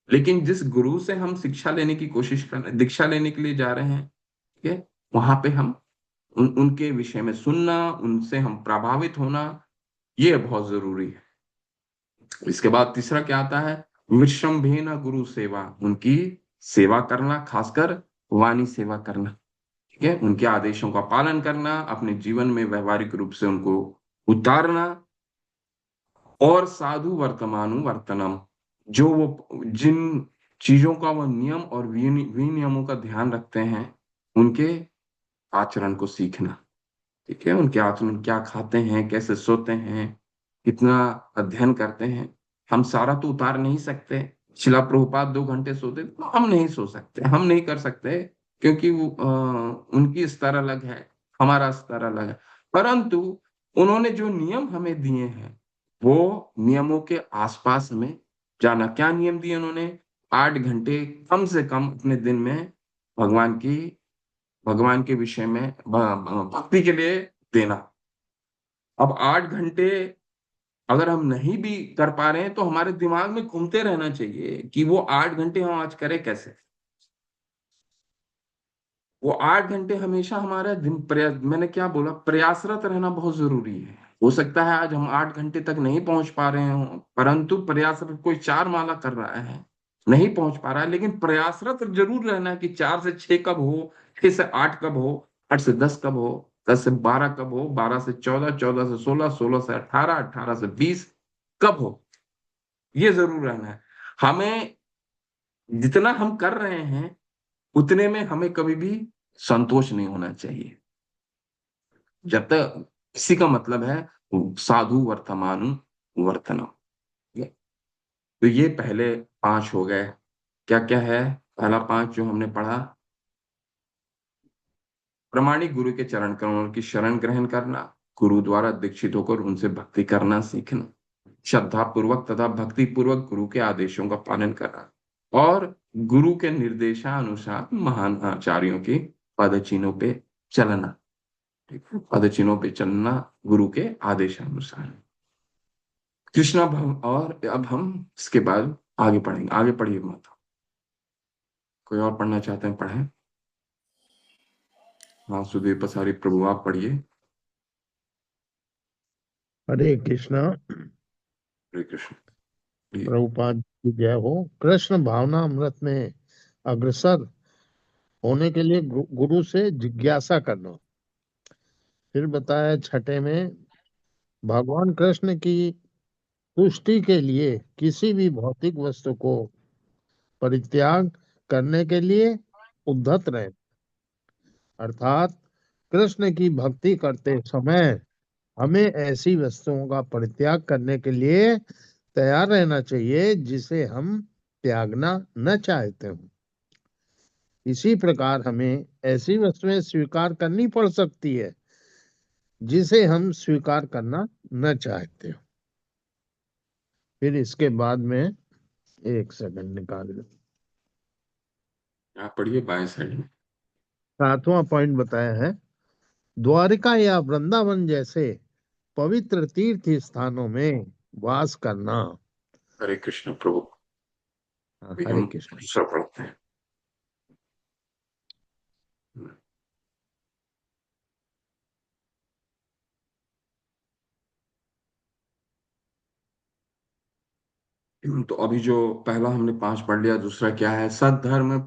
लेकिन जिस गुरु से हम शिक्षा लेने की कोशिश कर रहे हैं, दीक्षा लेने के लिए जा रहे हैं, ठीक है, वहां पे हम उनके विषय में सुनना, उनसे हम प्रभावित होना, ये बहुत जरूरी है। इसके बाद तीसरा क्या आता है? विश्रम्भेन गुरु सेवा, उनकी सेवा करना, खासकर वाणी सेवा करना, ठीक है, उनके आदेशों का पालन करना, अपने जीवन में व्यवहारिक रूप से उनको उतारना। और साधु वर्तमानु वर्तनम, जो वो जिन चीजों का वह नियम और विनियमों का ध्यान रखते हैं, उनके आचरण को सीखना, ठीक है, उनके आचरण, क्या खाते हैं, कैसे सोते हैं, कितना अध्ययन करते हैं। हम सारा तो उतार नहीं सकते। शिला प्रभुपाद 2 घंटे सोते तो हम नहीं सो सकते, हम नहीं कर सकते, क्योंकि उनकी स्तर अलग है, हमारा स्तर अलग है। परंतु उन्होंने जो नियम हमें दिए हैं, वो नियमों के आसपास हमें जाना। क्या नियम दिए उन्होंने? 8 घंटे कम से कम अपने दिन में भगवान के विषय में भक्ति के लिए देना। अब 8 घंटे अगर हम नहीं भी कर पा रहे हैं तो हमारे दिमाग में घूमते रहना चाहिए कि वो 8 घंटे हम आज करें कैसे। वो 8 घंटे हमेशा हमारा मैंने क्या बोला, प्रयासरत रहना बहुत जरूरी है। हो सकता है आज हम 8 घंटे तक नहीं पहुंच पा रहे हो, परंतु प्रयासरत, कोई 4 माला कर रहा है, नहीं पहुंच पा रहा है, लेकिन प्रयासरत जरूर रहना है कि 4 से 6 कब हो, 6 से 8 कब हो, 8 से 10 कब हो, 10 से 12 कब हो, 12 से 14, 14 से 16, 16 से 18, 18 से 20 कब हो, ये जरूर रहना है हमें। जितना हम कर रहे हैं उतने में हमें कभी भी संतोष नहीं होना चाहिए, जब तक इसी का मतलब है साधु वर्तमानु वर्तनम। ठीक है? तो ये पहले 5 हो गए। क्या क्या है? पहला 5 जो हमने पढ़ा, प्रमाणिक गुरु के चरण कमल की शरण ग्रहण करना, गुरु द्वारा दीक्षित होकर उनसे भक्ति करना सीखना, श्रद्धा पूर्वक तथा भक्ति पूर्वक गुरु के आदेशों का पालन करना, और गुरु के निर्देशानुसार महान आचार्यों के पदचिन्हों पे चलना। ठीक है? पदचिन्हों पे चलना गुरु के आदेशानुसार। कृष्णा भव। और अब हम इसके बाद आगे पढ़ेंगे। आगे पढ़िए माता। कोई और पढ़ना चाहते हैं पढ़ें। हाँ, सुधीर पसारी प्रभु आप पढ़िए। हरे कृष्णा। हरे कृष्ण। पढ़िए। प्रभुपाद की जय हो। कृष्ण भावना अमृत में अग्रसर होने के लिए गुरु से जिज्ञासा करना। फिर बताया छठे में, भगवान कृष्ण की तुष्टि के लिए किसी भी भौतिक वस्तु को परित्याग करने के लिए उद्धत रहे, अर्थात कृष्ण की भक्ति करते समय हमें ऐसी वस्तुओं का परित्याग करने के लिए तैयार रहना चाहिए जिसे हम त्यागना न चाहते हो। इसी प्रकार हमें ऐसी वस्तुएं स्वीकार करनी पड़ सकती है जिसे हम स्वीकार करना न चाहते हो। फिर इसके बाद में एक सेकंड निकाल लो। आप पढ़िए बाएं साइड में। 7वां पॉइंट बताया है, द्वारिका या वृंदावन जैसे पवित्र तीर्थ स्थानों में वास करना। हरे कृष्ण प्रभु। अभी हरे हम कृष्ण। दूसरा पढ़ते हैं। तो अभी जो पहला हमने 5 पढ़ लिया, दूसरा क्या है? सद्धर्म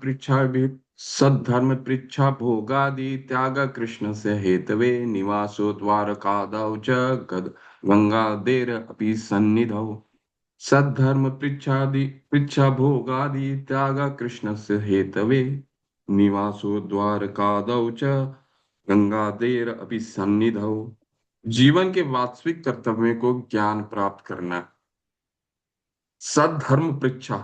पृच्छा भोगादि त्याग कृष्ण से हेतवे निवासो द्वारकादौ च गद गंगादेर अपि सन्निधौ। सद्धर्म पृच्छा भोगादि त्याग कृष्ण से हेतवे निवासो द्वारकादौ च गंगादेर अपि सन्निधौ। जीवन के वास्तविक कर्तव्यों को ज्ञान प्राप्त करना, सद्धर्म परीक्षा।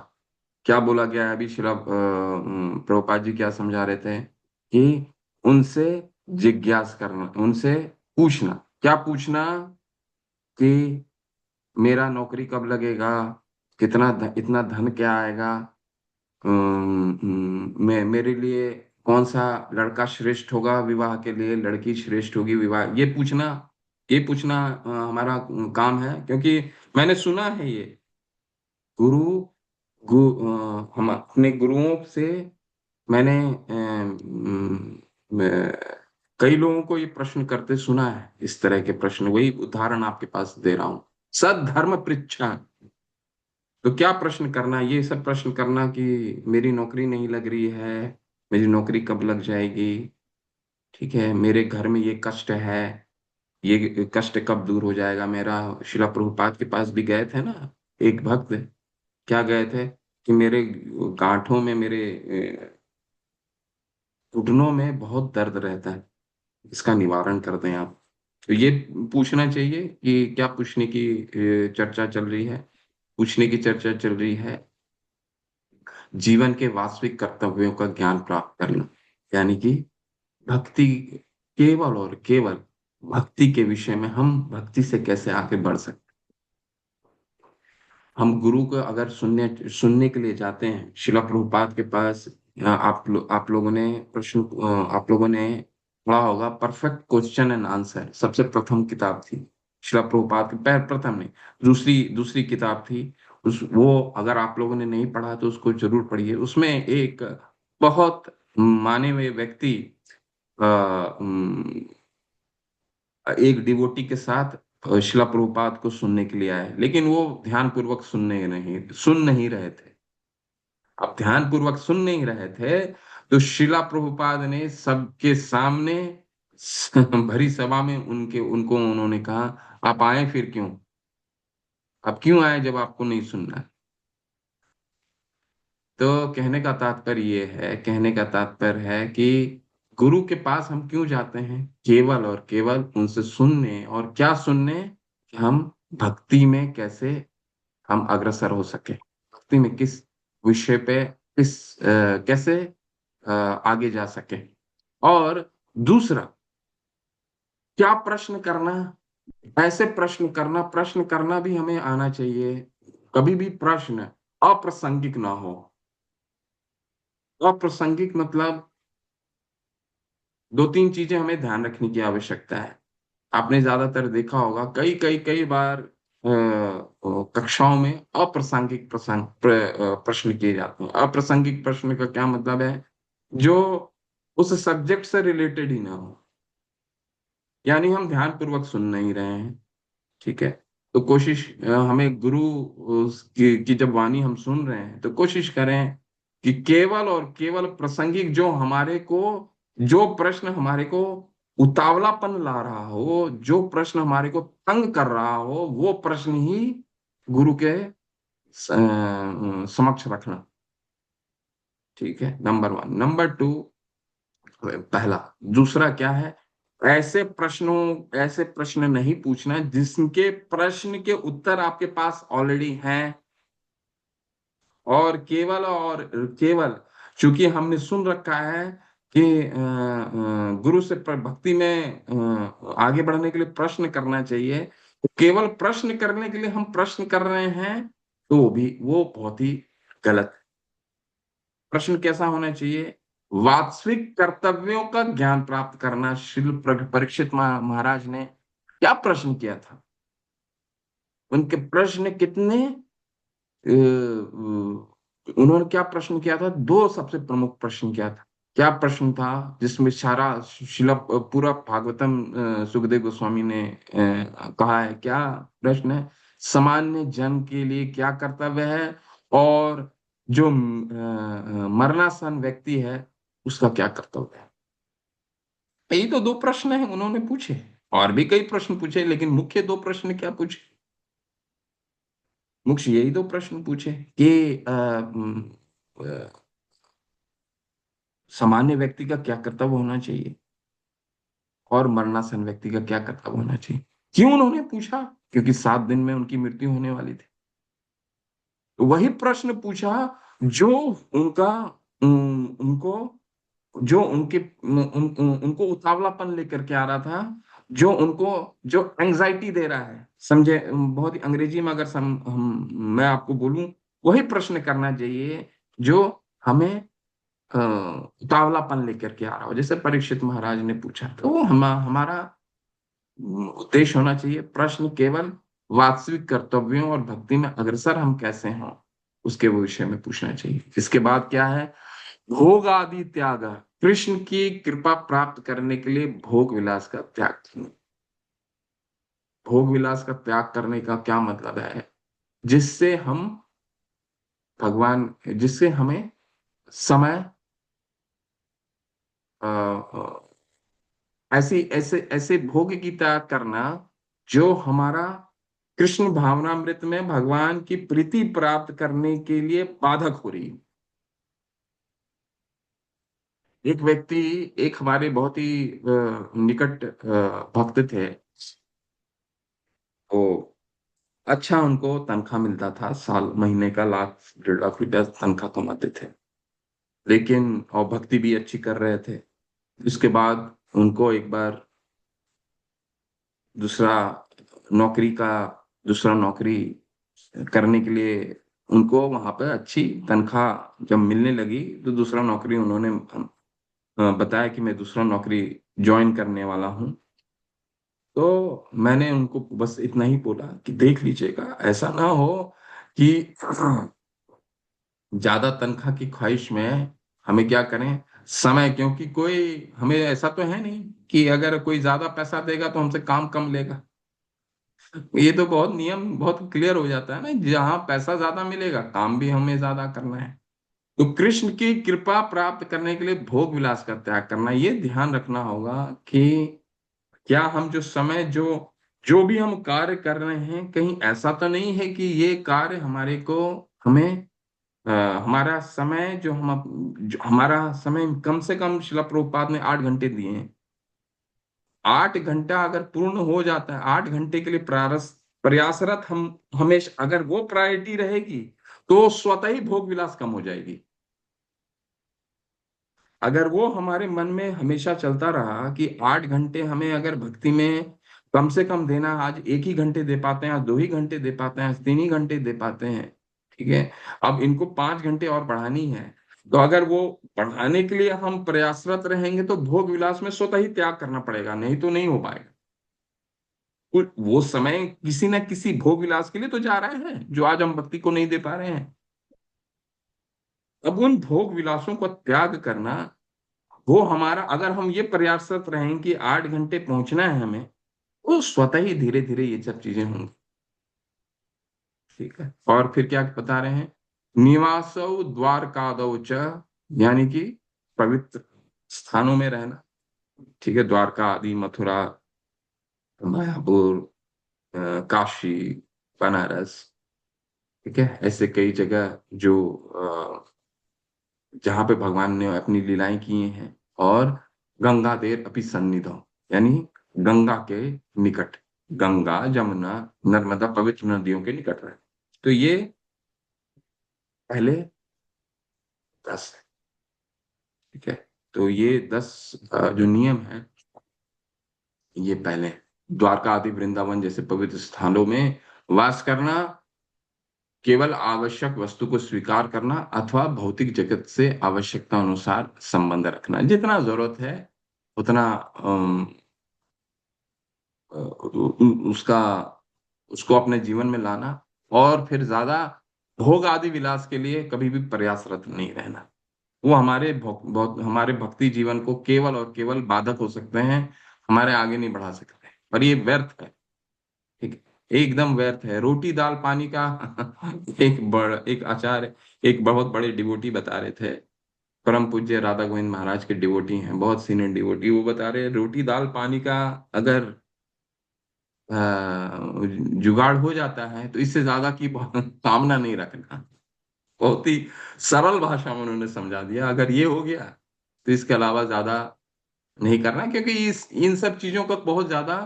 क्या बोला गया है अभी? प्रभुपाद जी क्या समझा रहे थे कि उनसे जिज्ञास करना, उनसे पूछना। क्या पूछना? कि मेरा नौकरी कब लगेगा, इतना धन क्या आएगा, मैं मेरे लिए कौन सा लड़का श्रेष्ठ होगा विवाह के लिए, लड़की श्रेष्ठ होगी विवाह, ये पूछना हमारा काम है। क्योंकि मैंने सुना है ये गुरु हम अपने गुरुओं से मैंने कई लोगों को ये प्रश्न करते सुना है, इस तरह के प्रश्न। वही उदाहरण आपके पास दे रहा हूं। सद्धर्म परीक्षा। तो क्या प्रश्न करना? ये सब प्रश्न करना कि मेरी नौकरी नहीं लग रही है, मेरी नौकरी कब लग जाएगी, ठीक है, मेरे घर में ये कष्ट है, ये कष्ट कब दूर हो जाएगा मेरा। शिला प्रभुपाद के पास भी गए थे ना एक भक्त। क्या गए थे? कि मेरे गांठों में, मेरे घुटनों में बहुत दर्द रहता है, इसका निवारण कर दें आप। तो ये पूछना चाहिए कि क्या पूछने की चर्चा चल रही है? पूछने की चर्चा चल रही है जीवन के वास्तविक कर्तव्यों का ज्ञान प्राप्त करना, यानी कि भक्ति, केवल और केवल भक्ति के विषय में, हम भक्ति से कैसे आगे बढ़ सकते। हम गुरु को अगर सुनने सुनने के लिए जाते हैं शिला प्रभुपाद के पास, आप लोगों ने आप लोगों ने पढ़ा होगा परफेक्ट क्वेश्चन एंड आंसर, सबसे प्रथम किताब थी शिला प्रभुपाद की। प्रथम नहीं, दूसरी दूसरी किताब थी। उस वो अगर आप लोगों ने नहीं पढ़ा तो उसको जरूर पढ़िए। उसमें एक बहुत माने हुए व्यक्ति एक डिवोटी के साथ शिला प्रभुपाद को सुनने के लिए आए, लेकिन वो ध्यान पूर्वक सुन नहीं रहे थे। अब ध्यान पूर्वक सुन नहीं रहे थे तो शिला प्रभुपाद ने सबके सामने भरी सभा में उनको उन्होंने कहा, आप आए फिर क्यों? अब क्यों आए जब आपको नहीं सुनना है? तो कहने का तात्पर्य है कि गुरु के पास हम क्यों जाते हैं? केवल और केवल उनसे सुनने। और क्या सुनने? कि हम भक्ति में कैसे हम अग्रसर हो सके, भक्ति में किस विषय पे, कैसे आगे जा सके। और दूसरा, क्या प्रश्न करना, ऐसे प्रश्न करना भी हमें आना चाहिए। कभी भी प्रश्न अप्रासंगिक ना हो। अप्रासंगिक मतलब दो तीन चीजें हमें ध्यान रखने की आवश्यकता है। आपने ज्यादातर देखा होगा कई कई कई बार कक्षाओं में अप्रासंगिक प्रश्न किए जाते हैं। अप्रासंगिक प्रश्न का क्या मतलब है? जो उस सब्जेक्ट से रिलेटेड ही ना हो, यानी हम ध्यान पूर्वक सुन नहीं रहे हैं, ठीक है। तो कोशिश हमें गुरु की जब वाणी हम सुन रहे हैं तो कोशिश करें कि केवल और केवल प्रासंगिक, जो प्रश्न हमारे को उतावलापन ला रहा हो, जो प्रश्न हमारे को तंग कर रहा हो, वो प्रश्न ही गुरु के समक्ष रखना, ठीक है। Number one. नंबर टू, पहला। दूसरा क्या है? ऐसे प्रश्न नहीं पूछना जिसके प्रश्न के उत्तर आपके पास ऑलरेडी हैं। और केवल चूंकि हमने सुन रखा है कि गुरु से भक्ति में आगे बढ़ने के लिए प्रश्न करना चाहिए, तो केवल प्रश्न करने के लिए हम प्रश्न कर रहे हैं तो भी वो बहुत ही गलत है। प्रश्न कैसा होना चाहिए? वास्तविक कर्तव्यों का ज्ञान प्राप्त करना। श्री परीक्षित महाराज ने क्या प्रश्न किया था? उनके प्रश्न कितने उन्होंने क्या प्रश्न किया था? दो सबसे प्रमुख प्रश्न किया था। क्या प्रश्न था जिसमें सारा पूरा भागवतम सुखदेव गोस्वामी ने कहा है? क्या प्रश्न है? सामान्य जन के लिए क्या कर्तव्य है, और जो मरणासन व्यक्ति है उसका क्या कर्तव्य है? यही तो दो प्रश्न है उन्होंने पूछे। और भी कई प्रश्न पूछे, लेकिन मुख्य दो प्रश्न क्या पूछे? मुख्य यही दो प्रश्न पूछे कि अ, सामान्य व्यक्ति का क्या कर्तव्य होना चाहिए, और मरणासन व्यक्ति का क्या कर्तव्य होना चाहिए। क्यों उन्होंने पूछा? क्योंकि 7 दिन में उनकी मृत्यु होने वाली थी। तो वही प्रश्न पूछा जो उनका उनको जो उनके उनको उतावलापन लेकर के आ रहा था, जो उनको जो एंजाइटी दे रहा है, समझे? बहुत ही अंग्रेजी में अगर मैं आपको बोलूं, वही प्रश्न करना चाहिए जो हमें उतावलापन लेकर के आ रहा हो। जैसे परीक्षित महाराज ने पूछा, तो वो हमारा उद्देश्य होना चाहिए प्रश्न केवल वास्तविक कर्तव्यों और भक्ति में अग्रसर हम कैसे हों, उसके विषय में पूछना चाहिए। इसके बाद क्या है? भोग आदि त्याग। कृष्ण की कृपा प्राप्त करने के लिए भोग विलास का त्याग। भोग विलास का त्याग करने का क्या मतलब है? जिससे हम जिससे हमें समय ऐसे ऐसे ऐसे भोग की त्याग करना जो हमारा कृष्ण भावनामृत में भगवान की प्रीति प्राप्त करने के लिए बाधक हो रही है। एक व्यक्ति, एक हमारे बहुत ही निकट भक्त थे। वो अच्छा, उनको तनख्वाह मिलता था, साल महीने का 1 लाख 1.5 लाख रुपया तनख्वाह कमाते थे, लेकिन और भक्ति भी अच्छी कर रहे थे। उसके बाद उनको एक बार दूसरा नौकरी का दूसरा नौकरी करने के लिए, उनको वहां पर अच्छी तनख्वाह जब मिलने लगी, तो दूसरा नौकरी उन्होंने बताया कि मैं दूसरा नौकरी ज्वाइन करने वाला हूँ। तो मैंने उनको बस इतना ही बोला कि देख लीजिएगा, ऐसा ना हो कि ज्यादा तनख्वाह की ख्वाहिश में हमें क्या करें समय, क्योंकि कोई हमें ऐसा तो है नहीं कि अगर कोई ज्यादा पैसा देगा तो हमसे काम कम लेगा। ये तो बहुत नियम बहुत क्लियर हो जाता है ना, जहां पैसा ज्यादा मिलेगा काम भी हमें ज्यादा करना है। तो कृष्ण की कृपा प्राप्त करने के लिए भोग विलास का त्याग करना, ये ध्यान रखना होगा कि क्या हम जो समय जो भी हम कार्य कर रहे हैं, कहीं ऐसा तो नहीं है कि ये कार्य हमें हमारा समय हमारा समय कम से कम शिला प्रभुपाद ने 8 घंटे दिए हैं। 8 घंटा अगर पूर्ण हो जाता है, 8 घंटे के लिए प्रयासरत हम हमेशा, अगर वो प्रायोरिटी रहेगी तो स्वतः ही भोग विलास कम हो जाएगी। अगर वो हमारे मन में हमेशा चलता रहा कि 8 घंटे हमें अगर भक्ति में कम से कम देना, आज 1 ही घंटे दे पाते हैं, आज 2 ही घंटे दे पाते हैं, आज 3 ही घंटे दे पाते हैं, ठीक है, अब इनको 5 घंटे और बढ़ानी है, तो अगर वो बढ़ाने के लिए हम प्रयासरत रहेंगे तो भोग विलास में स्वतः ही त्याग करना पड़ेगा, नहीं तो नहीं हो पाएगा। वो समय किसी न किसी भोग विलास के लिए तो जा रहे हैं जो आज हम भक्ति को नहीं दे पा रहे हैं। अब उन भोग विलासों को त्याग करना, वो हमारा, अगर हम ये प्रयासरत रहें कि 8 घंटे पहुंचना है हमें, वो स्वतः ही धीरे धीरे ये सब चीजें होंगी। ठीक है, और फिर क्या बता रहे हैं? निवासौ द्वारकादौ च, यानी कि पवित्र स्थानों में रहना। ठीक है, द्वारका आदि, मथुरा, मायापुर, काशी, बनारस, ठीक है, ऐसे कई जगह जो जहां पे भगवान ने अपनी लीलाएं की हैं। और गंगा देर अपि सन्निधौ, यानी गंगा के निकट, गंगा जमुना नर्मदा पवित्र नदियों के निकट रहे। तो ये पहले 10 है। ठीक है, तो ये 10 जो नियम है, ये पहले हैं। द्वारका आदि वृंदावन जैसे पवित्र स्थानों में वास करना, केवल आवश्यक वस्तु को स्वीकार करना, अथवा भौतिक जगत से आवश्यकता अनुसार संबंध रखना, जितना जरूरत है उतना उसका उसको अपने जीवन में लाना, और फिर ज्यादा भोग आदि विलास के लिए कभी भी प्रयासरत नहीं रहना। वो हमारे भक्ति जीवन को केवल और केवल बाधक हो सकते हैं, हमारे आगे नहीं बढ़ा सकते, और ये व्यर्थ है। ठीक है, एकदम व्यर्थ है। रोटी दाल पानी का एक आचार्य, एक बहुत बड़े डिवोटी बता रहे थे, परम पूज्य राधा गोविंद महाराज के डिवोटी हैं, बहुत सीनियर डिवोटी, वो बता रहे हैं रोटी दाल पानी का अगर अ, जुगाड़ हो जाता है तो इससे ज्यादा की कामना नहीं रखना। बहुत ही सरल भाषा में उन्होंने समझा दिया, अगर ये हो गया तो इसके अलावा ज्यादा नहीं करना, क्योंकि इस इन सब चीजों को बहुत ज्यादा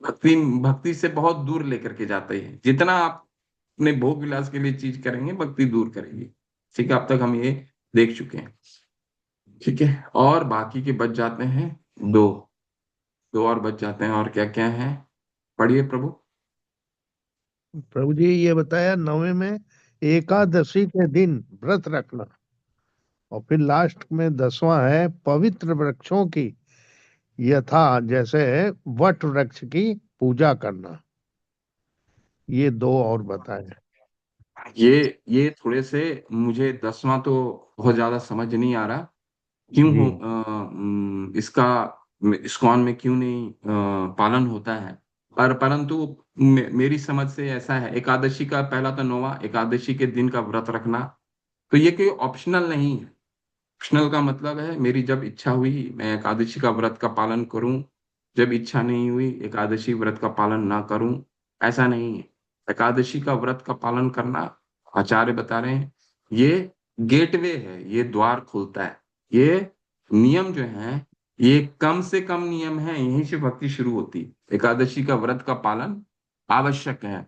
भक्ति भक्ति से बहुत दूर लेकर के जाते हैं। जितना आप अपने भोग विलास के लिए चीज करेंगे, भक्ति दूर करेगी। ठीक है, अब तक हम ये देख चुके हैं। ठीक है, और बाकी के बच जाते हैं दो, दो और बच जाते हैं। और क्या क्या है, पढ़िए प्रभु। प्रभु जी ये बताया 9वें में एकादशी के दिन व्रत रखना, और फिर लास्ट में 10वां है पवित्र वृक्षों की यथा जैसे वट वृक्ष की पूजा करना। ये दो और बताए। ये थोड़े से मुझे 10वां तो बहुत ज्यादा समझ नहीं आ रहा। क्यों जी। हो इसका इस्कॉन में क्यों नहीं पालन होता है। पर परंतु मेरी समझ से ऐसा है, एकादशी का पहला तो 9वां एकादशी के दिन का व्रत रखना, तो ये कोई ऑप्शनल नहीं है। ऑप्शनल का मतलब है मेरी जब इच्छा हुई मैं एकादशी का व्रत का पालन करूं, जब इच्छा नहीं हुई एकादशी व्रत का पालन ना करूं, ऐसा नहीं है। एकादशी का व्रत का पालन करना, आचार्य बता रहे हैं, ये गेटवे है, ये द्वार खोलता है। ये नियम जो है, ये कम से कम नियम है, यहीं से भक्ति शुरू होती है। एकादशी का व्रत का पालन आवश्यक है।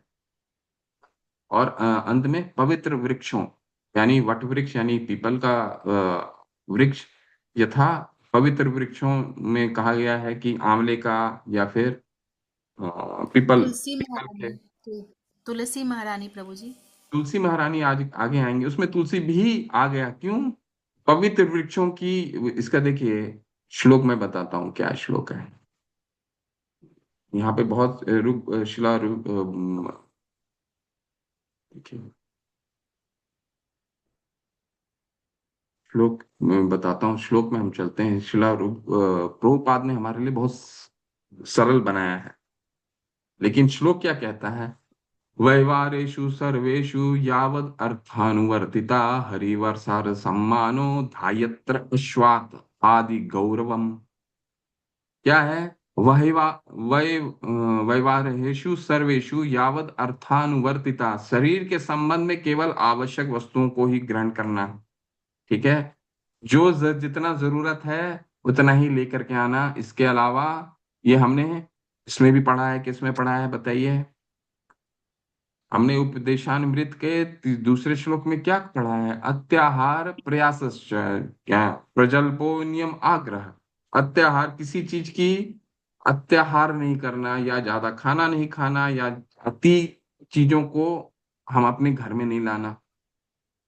और अंत में पवित्र वृक्षों, यानी वट वृक्ष यानी पीपल का वृक्ष, यथा पवित्र वृक्षों में कहा गया है कि आंवले का या फिर पीपल तुलसी पीपल के। महारानी, तुलसी महारानी प्रभु जी। तुलसी महारानी आज आगे आएंगे, उसमें तुलसी भी आ गया। क्यों? पवित्र वृक्षों की। इसका देखिए श्लोक मैं बताता हूँ क्या श्लोक है। यहाँ पे बहुत रूप शिला रूप देखिए श्लोक मैं बताता हूँ, श्लोक में हम चलते हैं। शिला रूप प्रभुपाद ने हमारे लिए बहुत सरल बनाया है। लेकिन श्लोक क्या कहता है, वैवारेषु सर्वेषु यावद अर्थानुवर्तिता हरिवर्षार सम्मानो धायत्र अश्वात आदि गौरवम। क्या है? वैवा वै वैवारहेषु सर्वेषु यावद अर्थानुवर्तिता, शरीर के संबंध में केवल आवश्यक वस्तुओं को ही ग्रहण करना। ठीक है, जो जितना जरूरत है उतना ही लेकर के आना। इसके अलावा ये हमने इसमें भी पढ़ा है, किसमें पढ़ा है बताइए। हमने उपदेशामृत के दूसरे श्लोक में क्या पढ़ा है, अत्याहार प्रयासश्च, क्या प्रजल्पो नियम आग्रह। अत्याहार किसी चीज की अत्याहार नहीं करना, या ज्यादा खाना नहीं खाना, या अति चीजों को हम अपने घर में नहीं लाना।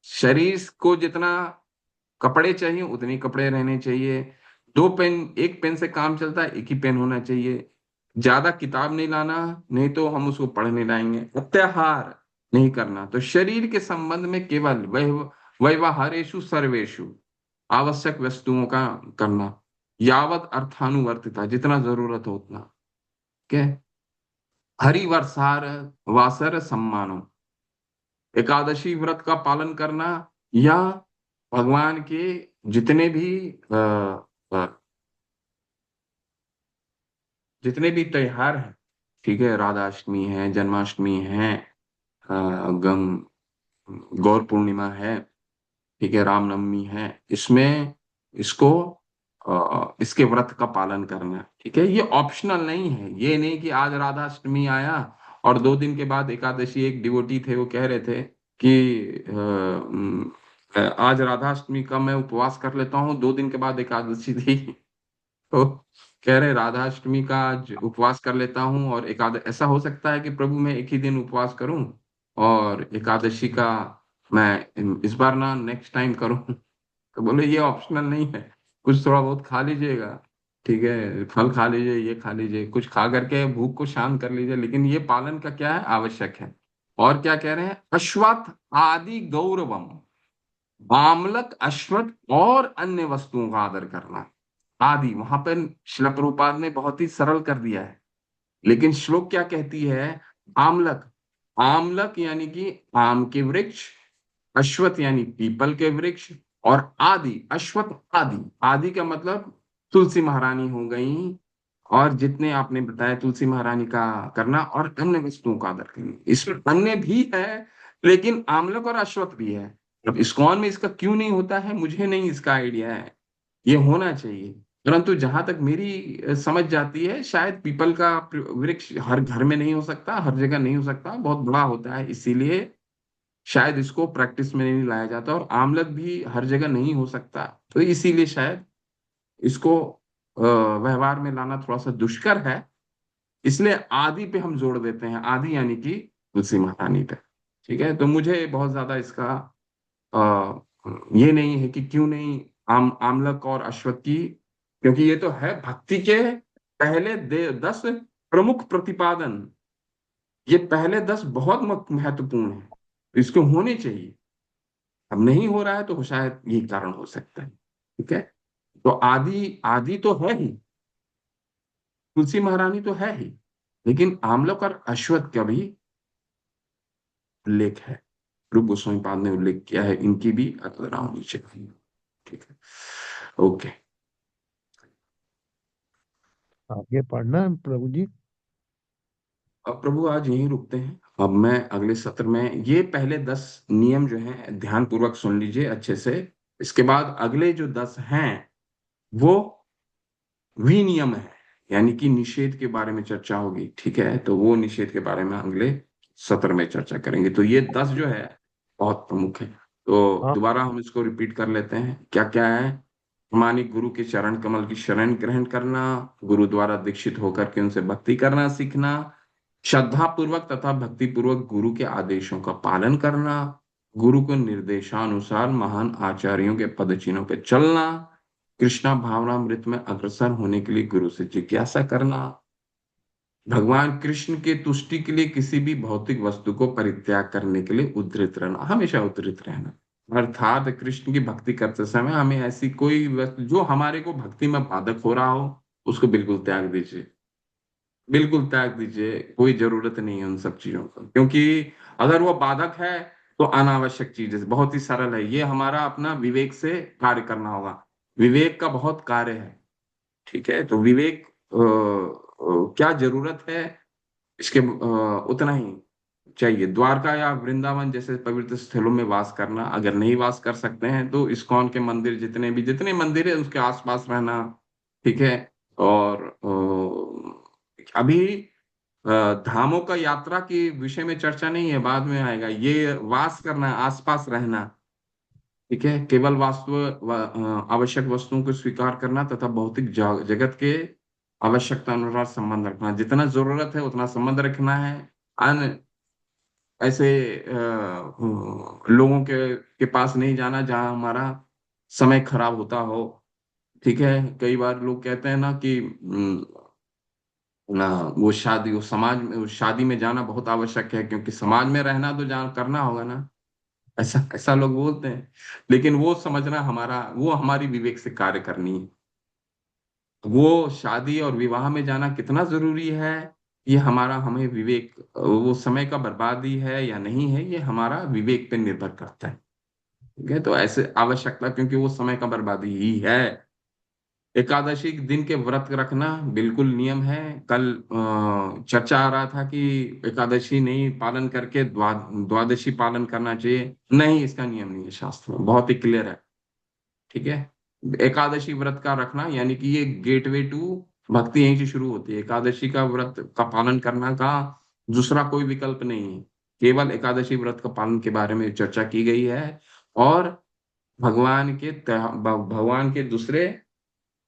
शरीर को जितना कपड़े चाहिए उतने कपड़े रहने चाहिए। दो पेन, एक पेन से काम चलता है, एक ही पेन होना चाहिए। ज्यादा किताब नहीं लाना, नहीं तो हम उसको पढ़ नहीं लाएंगे। अत्याहार नहीं करना, तो शरीर के संबंध में केवल वैवाहारेषु सर्वेषु आवश्यक वस्तुओं का करना, यावत अर्थानुवर्तिता जितना जरूरत हो उतना। ठीक है, हरिवर्षार वासर सम्मानो, एकादशी व्रत का पालन करना, या भगवान के जितने भी अ, अ, जितने भी त्योहार हैं, ठीक है, राधाष्टमी है, जन्माष्टमी है, अ, गंग गौर पूर्णिमा है, ठीक है, रामनवमी है, इसमें इसको इसके व्रत का पालन करना। ठीक है, ये ऑप्शनल नहीं है। ये नहीं कि आज राधाष्टमी आया और 2 दिन के बाद एकादशी। एक डिवोटी थे, वो कह रहे थे कि आज राधाष्टमी का मैं उपवास कर लेता हूँ, 2 दिन के बाद एकादशी थी। तो कह रहे राधाष्टमी का आज उपवास कर लेता हूँ, और ऐसा हो सकता है कि प्रभु मैं एक ही दिन उपवास करूं और एकादशी का मैं इस बार ना नेक्स्ट टाइम करूं। तो बोले ये ऑप्शनल नहीं है, कुछ थोड़ा बहुत खा लीजिएगा। ठीक है, फल खा लीजिए, ये खा लीजिए, कुछ खा करके भूख को शांत कर लीजिए, लेकिन ये पालन का क्या है, आवश्यक है। और क्या कह रहे हैं, अश्वत्थ आदि गौरवम, आमलक अश्वत्थ और अन्य वस्तुओं का आदर करना। आदि वहां पर शिला प्रभुपाद ने बहुत ही सरल कर दिया है। लेकिन श्लोक क्या कहती है, आमलक, आमलक यानी कि आम के वृक्ष, अश्वत्थ यानी पीपल के वृक्ष, और आदि अश्वत्थ आदि, आदि का मतलब तुलसी महारानी हो गई, और जितने आपने बताया तुलसी महारानी का करना, और अन्य वस्तुओं का आदर करना। इसमें अन्य भी है, लेकिन आमलक और अश्वत्थ भी है। अब इस्कॉन में इसका क्यों नहीं होता है, मुझे नहीं इसका आइडिया है। ये होना चाहिए। परंतु जहां तक मेरी समझ जाती है, शायद पीपल का वृक्ष हर घर में नहीं हो सकता, हर जगह नहीं हो सकता, बहुत बड़ा होता है, इसीलिए शायद इसको प्रैक्टिस में नहीं लाया जाता। और आमलक भी हर जगह नहीं हो सकता, तो इसीलिए शायद इसको व्यवहार में लाना थोड़ा सा दुष्कर है। इसलिए आदि पे हम जोड़ देते हैं, आदि यानी कि तुलसी महारानी पे। ठीक है, तो मुझे बहुत ज्यादा इसका ये नहीं है कि क्यों नहीं आमलक और अश्वत्थ की, क्योंकि ये तो है भक्ति के पहले 10 प्रमुख प्रतिपादन। ये पहले 10 बहुत महत्वपूर्ण है, तो इसको होने चाहिए। अब नहीं हो रहा है तो शायद यही कारण हो सकता है। ठीक है, तो आदि आदि तो है ही, तुलसी महारानी तो है ही, लेकिन आमलक और अश्वत्थ का भी उल्लेख है। रूप गोस्वामी पाद ने उल्लेख किया है, इनकी भी आराधना होनी चाहिए। ठीक है, ओके। आगे पढ़ना है प्रभु जी। अब प्रभु आज यहीं रुकते हैं। अब मैं अगले सत्र में ये पहले 10 नियम जो हैं ध्यान पूर्वक सुन लीजिए अच्छे से। इसके बाद अगले जो 10 हैं वो विनियम है, यानी कि निषेध के बारे में चर्चा होगी। ठीक है, तो वो निषेध के बारे में अगले सत्र में चर्चा करेंगे। तो ये 10 जो है बहुत प्रमुख है। तो हाँ, दोबारा हम इसको रिपीट कर लेते हैं, क्या क्या है। प्रामाणिक गुरु के चरण कमल की शरण ग्रहण करना, गुरु द्वारा दीक्षित होकर के उनसे भक्ति करना सीखना, श्रद्धा पूर्वक तथा भक्ति पूर्वक गुरु के आदेशों का पालन करना, गुरु के निर्देशानुसार महान आचार्यों के पद चिन्हों पर चलना, कृष्णा भावनामृत में अग्रसर होने के लिए गुरु से जिज्ञासा करना, भगवान कृष्ण के तुष्टि के लिए किसी भी भौतिक वस्तु को परित्याग करने के लिए उद्धृत रहना, हमेशा उद्धृत रहना। अर्थात कृष्ण की भक्ति करते समय हमें ऐसी कोई वस्तु जो हमारे को भक्ति में बाधक हो रहा हो, उसको बिल्कुल त्याग दीजिए, बिल्कुल त्याग दीजिए। कोई जरूरत नहीं है उन सब चीजों की, क्योंकि अगर वो बाधक है तो अनावश्यक चीज है। बहुत ही सरल है, ये हमारा अपना विवेक से कार्य करना होगा। विवेक का बहुत कार्य है। ठीक है, तो विवेक क्या जरूरत है इसके, उतना ही चाहिए। द्वारका या वृंदावन जैसे पवित्र स्थलों में वास करना, अगर नहीं वास कर सकते हैं तो इस्कॉन के मंदिर, जितने मंदिर है उसके आसपास रहना। ठीक है, और अभी धामों का यात्रा के विषय में चर्चा नहीं है, बाद में आएगा। ये वास करना, आसपास रहना। ठीक है, केवल आवश्यक वस्तुओं को स्वीकार करना तथा भौतिक जगत के आवश्यकता अनुसार संबंध रखना। जितना जरूरत है उतना संबंध रखना है। अन्य ऐसे लोगों के पास नहीं जाना जहां हमारा समय खराब होता हो। ठीक है, कई बार लोग कहते हैं ना कि ना वो शादी, वो समाज में, वो शादी में जाना बहुत आवश्यक है क्योंकि समाज में रहना तो जान करना होगा ना। ऐसा ऐसा लोग बोलते हैं, लेकिन वो समझना हमारा, वो हमारी विवेक से कार्य करनी है। वो शादी और विवाह में जाना कितना जरूरी है, ये हमारा, हमें विवेक, वो समय का बर्बादी है या नहीं है, ये हमारा विवेक पे निर्भर करता है। ठीक है, तो ऐसे आवश्यकता, क्योंकि वो समय का बर्बादी ही है। एकादशी के दिन के व्रत रखना बिल्कुल नियम है। कल चर्चा आ रहा था कि एकादशी नहीं पालन करके द्वादशी पालन करना चाहिए। नहीं, इसका नियम नहीं है, शास्त्र में बहुत ही क्लियर है। ठीक है, एकादशी व्रत का रखना यानी कि ये गेटवे टू भक्ति यहीं से शुरू होती है। एकादशी का व्रत का पालन करना का दूसरा कोई विकल्प नहीं है। केवल एकादशी व्रत का पालन के बारे में चर्चा की गई है, और भगवान के दूसरे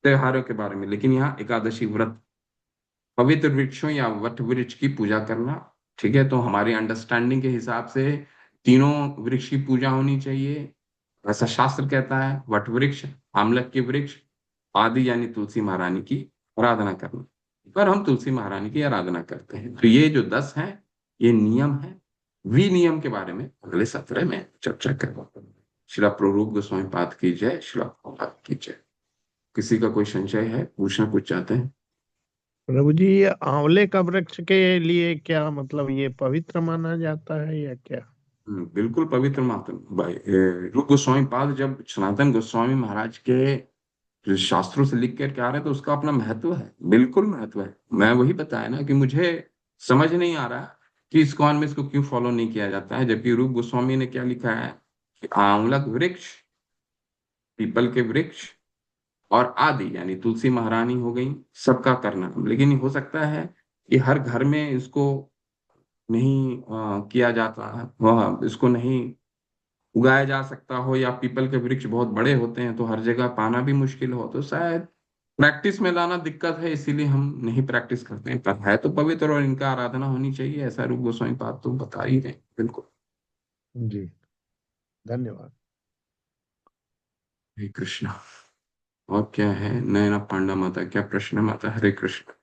त्योहारों के बारे में। लेकिन यहाँ एकादशी व्रत, पवित्र वृक्षों या वट वृक्ष की पूजा करना। ठीक है, तो हमारी अंडरस्टैंडिंग के हिसाब से तीनों वृक्ष की पूजा होनी चाहिए, ऐसा शास्त्र कहता है। वट वृक्ष, आमलक के वृक्ष, आदि यानी तुलसी महारानी की आराधना करना। पर हम तुलसी महारानी की आराधना करते हैं। तो ये जो 10 हैं ये नियम है। विनियम के बारे में अगले सत्र में चर्चा करेंगे। श्रीला प्ररूप गोस्वामी पाद की जय, श्रीला प्रभुपाद की जय। किसी का कोई संशय है, पूछना कुछ चाहते हैं? प्रभु जी, ये आंवले का वृक्ष के लिए क्या मतलब, ये पवित्र माना जाता है या क्या? बिल्कुल पवित्र माता भाई। रूप गोस्वामी पाद जब सनातन गोस्वामी महाराज के जो शास्त्रों से लिख कर आ रहे हैं, तो उसका अपना महत्व है, बिल्कुल महत्व है। मैं वही बताया ना कि मुझे समझ नहीं आ रहा कि इस्कॉन में इसको क्यों फॉलो नहीं किया जाता है, जबकि रूप गोस्वामी ने क्या लिखा है कि आंवलक वृक्ष, पीपल के वृक्ष और आदि यानी तुलसी महारानी हो गई, सबका करना। लेकिन हो सकता है कि हर घर में इसको नहीं किया जाता है, वह इसको नहीं उगाया जा सकता हो, या पीपल के वृक्ष बहुत बड़े होते हैं तो हर जगह पाना भी मुश्किल हो, तो शायद प्रैक्टिस में लाना दिक्कत है, इसीलिए हम नहीं प्रैक्टिस करते हैं। पर है तो पवित्र और इनका आराधना होनी चाहिए, ऐसा रूप गोस्वामी पाद तो बता ही रहे हैं। बिल्कुल। जी, धन्यवाद। हरे कृष्णा। और क्या है नयना पांडा माता, क्या प्रश्न है माता? हरे कृष्ण।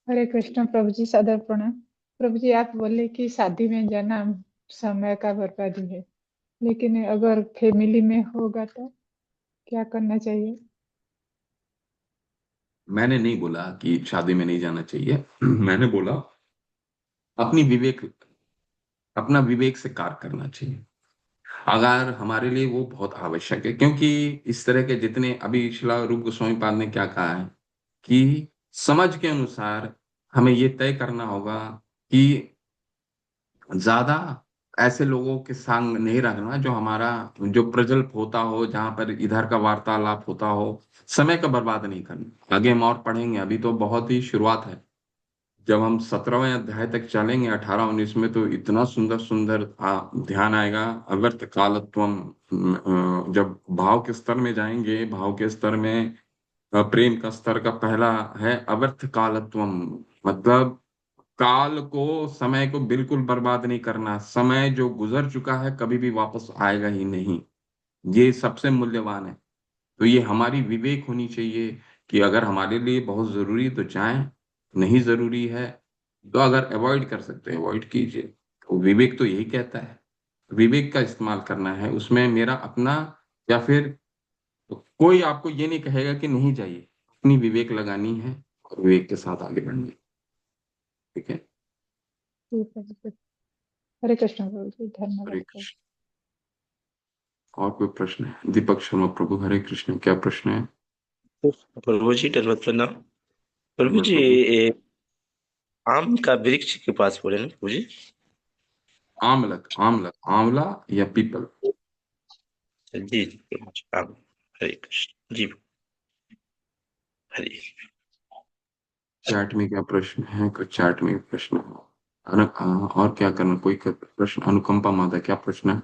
हरे कृष्ण प्रभु जी, सादर प्रणाम। प्रभु जी, आप बोले कि शादी में जाना समय का बर्बादी है, लेकिन अगर फैमिली में होगा तो क्या करना चाहिए? मैंने नहीं बोला कि शादी में नहीं जाना चाहिए। मैंने बोला अपनी विवेक अपना विवेक से कार्य करना चाहिए, अगर हमारे लिए वो बहुत आवश्यक है। क्योंकि इस तरह के जितने अभी श्रील रूप गोस्वामी पाद ने क्या कहा है कि समझ के अनुसार हमें ये तय करना होगा कि ज्यादा ऐसे लोगों के संग नहीं रखना जो हमारा जो प्रजल्प होता हो, जहां पर इधर का वार्तालाप होता हो। समय का बर्बाद नहीं करना। आगे हम और पढ़ेंगे, अभी तो बहुत ही शुरुआत है। जब हम 17वें अध्याय तक चलेंगे 18-19 में, तो इतना सुंदर सुंदर ध्यान आएगा। अव्यर्थ कालत्वम, जब भाव के स्तर में जाएंगे, भाव के स्तर में प्रेम का स्तर का पहला है अव्यर्थ कालत्वम, मतलब काल को, समय को बिल्कुल बर्बाद नहीं करना। समय जो गुजर चुका है कभी भी वापस आएगा ही नहीं, ये सबसे मूल्यवान है। तो ये हमारी विवेक होनी चाहिए कि अगर हमारे लिए बहुत जरूरी है तो जाएं, नहीं जरूरी है तो अगर अवॉइड कर सकते हैं अवॉइड कीजिए। तो विवेक तो यही कहता है, विवेक का इस्तेमाल करना है उसमें, मेरा अपना या फिर कोई आपको ये नहीं कहेगा कि नहीं जाइए। अपनी विवेक लगानी है और विवेक के साथ आगे बढ़ना है। ठीक है। ठीक है जी। हरे कृष्ण प्रभु जी, धन्यवाद हरे प्रभु। कृष्ण। और कोई प्रश्न है? दीपक शर्मा प्रभु, हरे कृष्ण, क्या प्रश्न है? प्रभु जी दंडवत प्रणाम। प्रभु मैं जी, प्रभु। आम का वृक्ष के पास बोले ना प्रभु जी? आमलक, आमलक, आंवला या पीपल। जी जी प्रभु जी, आम। हरे कृष्ण जी। हरे। चैट में क्या प्रश्न है? कुछ चैट में प्रश्न है? और क्या करना? कोई प्रश्न? अनुकंपा माता, क्या प्रश्न है?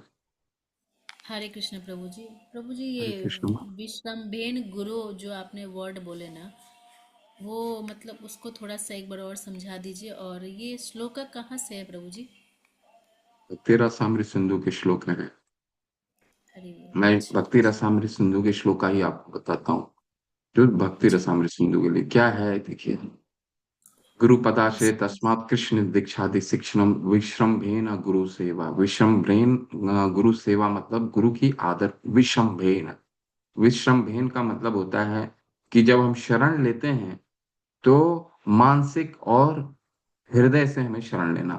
हरे कृष्ण प्रभु जी। प्रभु जी, ये हरे कृष्ण। विश्रम्भेन गुरु जो आपने वर्ड बोले ना, वो मतलब उसको थोड़ा सा एक बार और समझा दीजिए। और ये श्लोक कहाँ से है प्रभु जी? भक्ति रसामृत सिंधु के श्लोक है। अरे, मैं अच्छा भक्ति रसामृत सिंधु के श्लोक का ही आपको बताता हूँ। जो भक्ति जी। रसामृत सिंधु के लिए क्या है, देखिए। गुरु पदाश्रय यस। तस्मात् कृष्ण दीक्षादि शिक्षणम विश्रम्भेन गुरु सेवा। विश्रम्भेन गुरु सेवा मतलब गुरु की आदर। विश्रम्भेन, विश्रम्भेन का मतलब होता है कि जब हम शरण लेते हैं तो मानसिक और हृदय से हमें शरण लेना।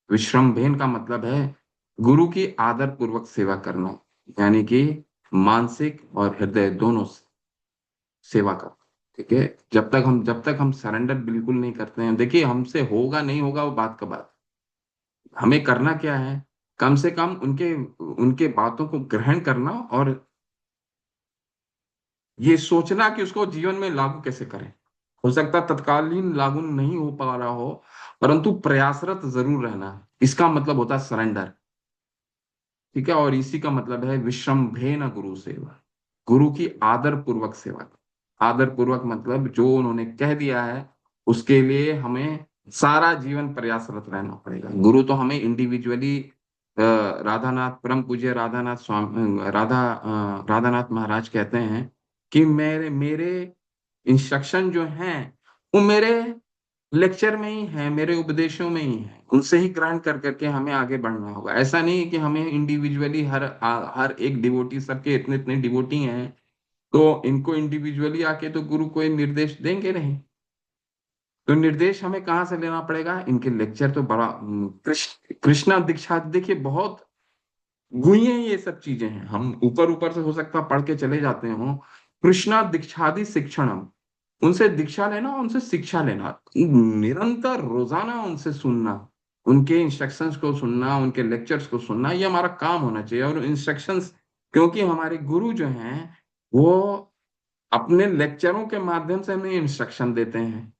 विश्रम्भेन का मतलब है गुरु की आदर पूर्वक सेवा करना, यानी कि मानसिक और हृदय दोनों से सेवा करना। ठीक है। जब तक हम सरेंडर बिल्कुल नहीं करते हैं, देखिए हमसे होगा नहीं होगा वो बात का बात, हमें करना क्या है, कम से कम उनके उनके बातों को ग्रहण करना और ये सोचना कि उसको जीवन में लागू कैसे करें। हो सकता है तत्कालीन लागू नहीं हो पा रहा हो, परंतु प्रयासरत जरूर रहना, इसका मतलब होता है सरेंडर। ठीक है। और इसी का मतलब है विश्रम्भेन गुरु सेवा, गुरु की आदर पूर्वक सेवा। आदर पूर्वक मतलब जो उन्होंने कह दिया है उसके लिए हमें सारा जीवन प्रयासरत रहना पड़ेगा। गुरु तो हमें इंडिविजुअली, राधानाथ, परम पूज्य राधानाथ स्वामी, राधानाथ महाराज कहते हैं कि मेरे मेरे इंस्ट्रक्शन जो हैं वो मेरे लेक्चर में ही है, मेरे उपदेशों में ही है, उनसे ही ग्रहण कर करके हमें आगे बढ़ना होगा। ऐसा नहीं है कि हमें इंडिविजुअली हर एक डिवोटी, सबके इतने इतने डिवोटी हैं तो इनको इंडिविजुअली आके तो गुरु कोई निर्देश देंगे नहीं। तो निर्देश हमें कहाँ से लेना पड़ेगा? इनके लेक्चर तो बड़ा कृष्णा दीक्षा, देखिए बहुत गुई हैं ये सब चीजें हैं। हम ऊपर ऊपर से हो सकता है पढ़ के चले जाते हो। कृष्णा दीक्षादि शिक्षणम, उनसे दीक्षा लेना, उनसे शिक्षा लेना, निरंतर रोजाना उनसे सुनना, उनके इंस्ट्रक्शंस को सुनना, उनके लेक्चर्स को सुनना, ये हमारा काम होना चाहिए। और इंस्ट्रक्शंस, क्योंकि हमारे गुरु जो हैं वो अपने लेक्चरों के माध्यम से हमें इंस्ट्रक्शन देते हैं।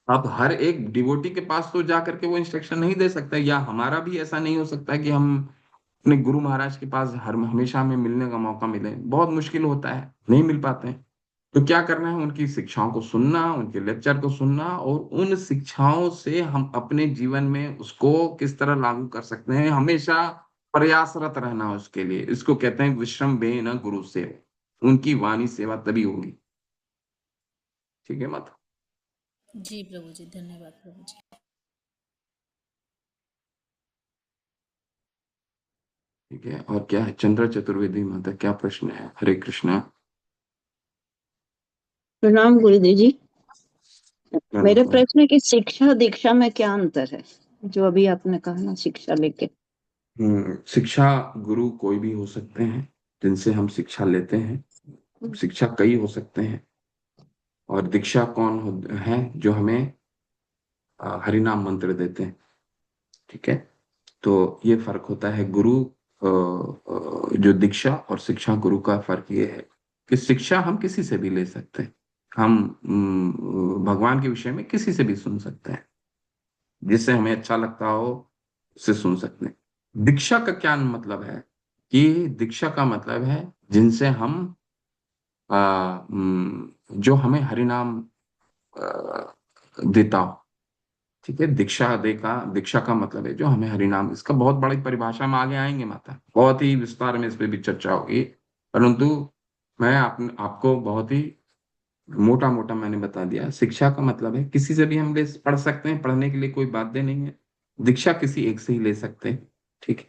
अब हर एक डिवोटी के पास तो जा करके वो इंस्ट्रक्शन नहीं दे सकता, या हमारा भी ऐसा नहीं हो सकता कि हम अपने गुरु महाराज के पास हर हमेशा हमें मिलने का मौका मिले, बहुत मुश्किल होता है, नहीं मिल पाते हैं। तो क्या करना है, उनकी शिक्षाओं को सुनना, उनके लेक्चर को सुनना, और उन शिक्षाओं से हम अपने जीवन में उसको किस तरह लागू कर सकते हैं, हमेशा प्रयासरत रहना उसके लिए। इसको कहते हैं विश्रम बे न गुरु सेवा, उनकी वाणी सेवा तभी होगी। ठीक है माता। जी प्रभु जी, धन्यवाद प्रभु जी। ठीक है, और क्या है चंद्र चतुर्वेदी माता, क्या प्रश्न है? हरे कृष्णा। प्रणाम गुरुदेव जी। मेरा प्रणाम। प्रश्न है कि शिक्षा दीक्षा में क्या अंतर है, जो अभी आपने कहा ना शिक्षा लेके। शिक्षा गुरु कोई भी हो सकते हैं जिनसे हम शिक्षा लेते हैं। शिक्षा कई हो सकते हैं। और दीक्षा है जो हमें हरिनाम मंत्र देते हैं। ठीक है। तो ये फर्क होता है गुरु जो दीक्षा और शिक्षा गुरु का फर्क ये है कि शिक्षा हम किसी से भी ले सकते हैं। हम भगवान के विषय में किसी से भी सुन सकते हैं, जिससे हमें अच्छा लगता हो उससे सुन सकते हैं। दीक्षा का क्या मतलब है कि दीक्षा का मतलब है जिनसे हम जो हमें हरिनाम देता हो। ठीक है, दीक्षा का मतलब है जो हमें हरिनाम, इसका बहुत बड़ी परिभाषा में आगे आएंगे माता, बहुत ही विस्तार में इस पे भी चर्चा होगी। परंतु मैं आपको बहुत ही मोटा मोटा मैंने बता दिया। शिक्षा का मतलब है किसी से भी हम पढ़ सकते हैं, पढ़ने के लिए कोई बाध्य नहीं है। दीक्षा किसी एक से ही ले सकते हैं। ठीक है।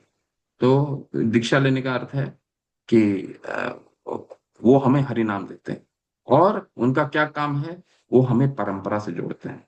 तो दीक्षा लेने का अर्थ है कि वो हमें हरि नाम देते हैं, और उनका क्या काम है, वो हमें परंपरा से जोड़ते हैं।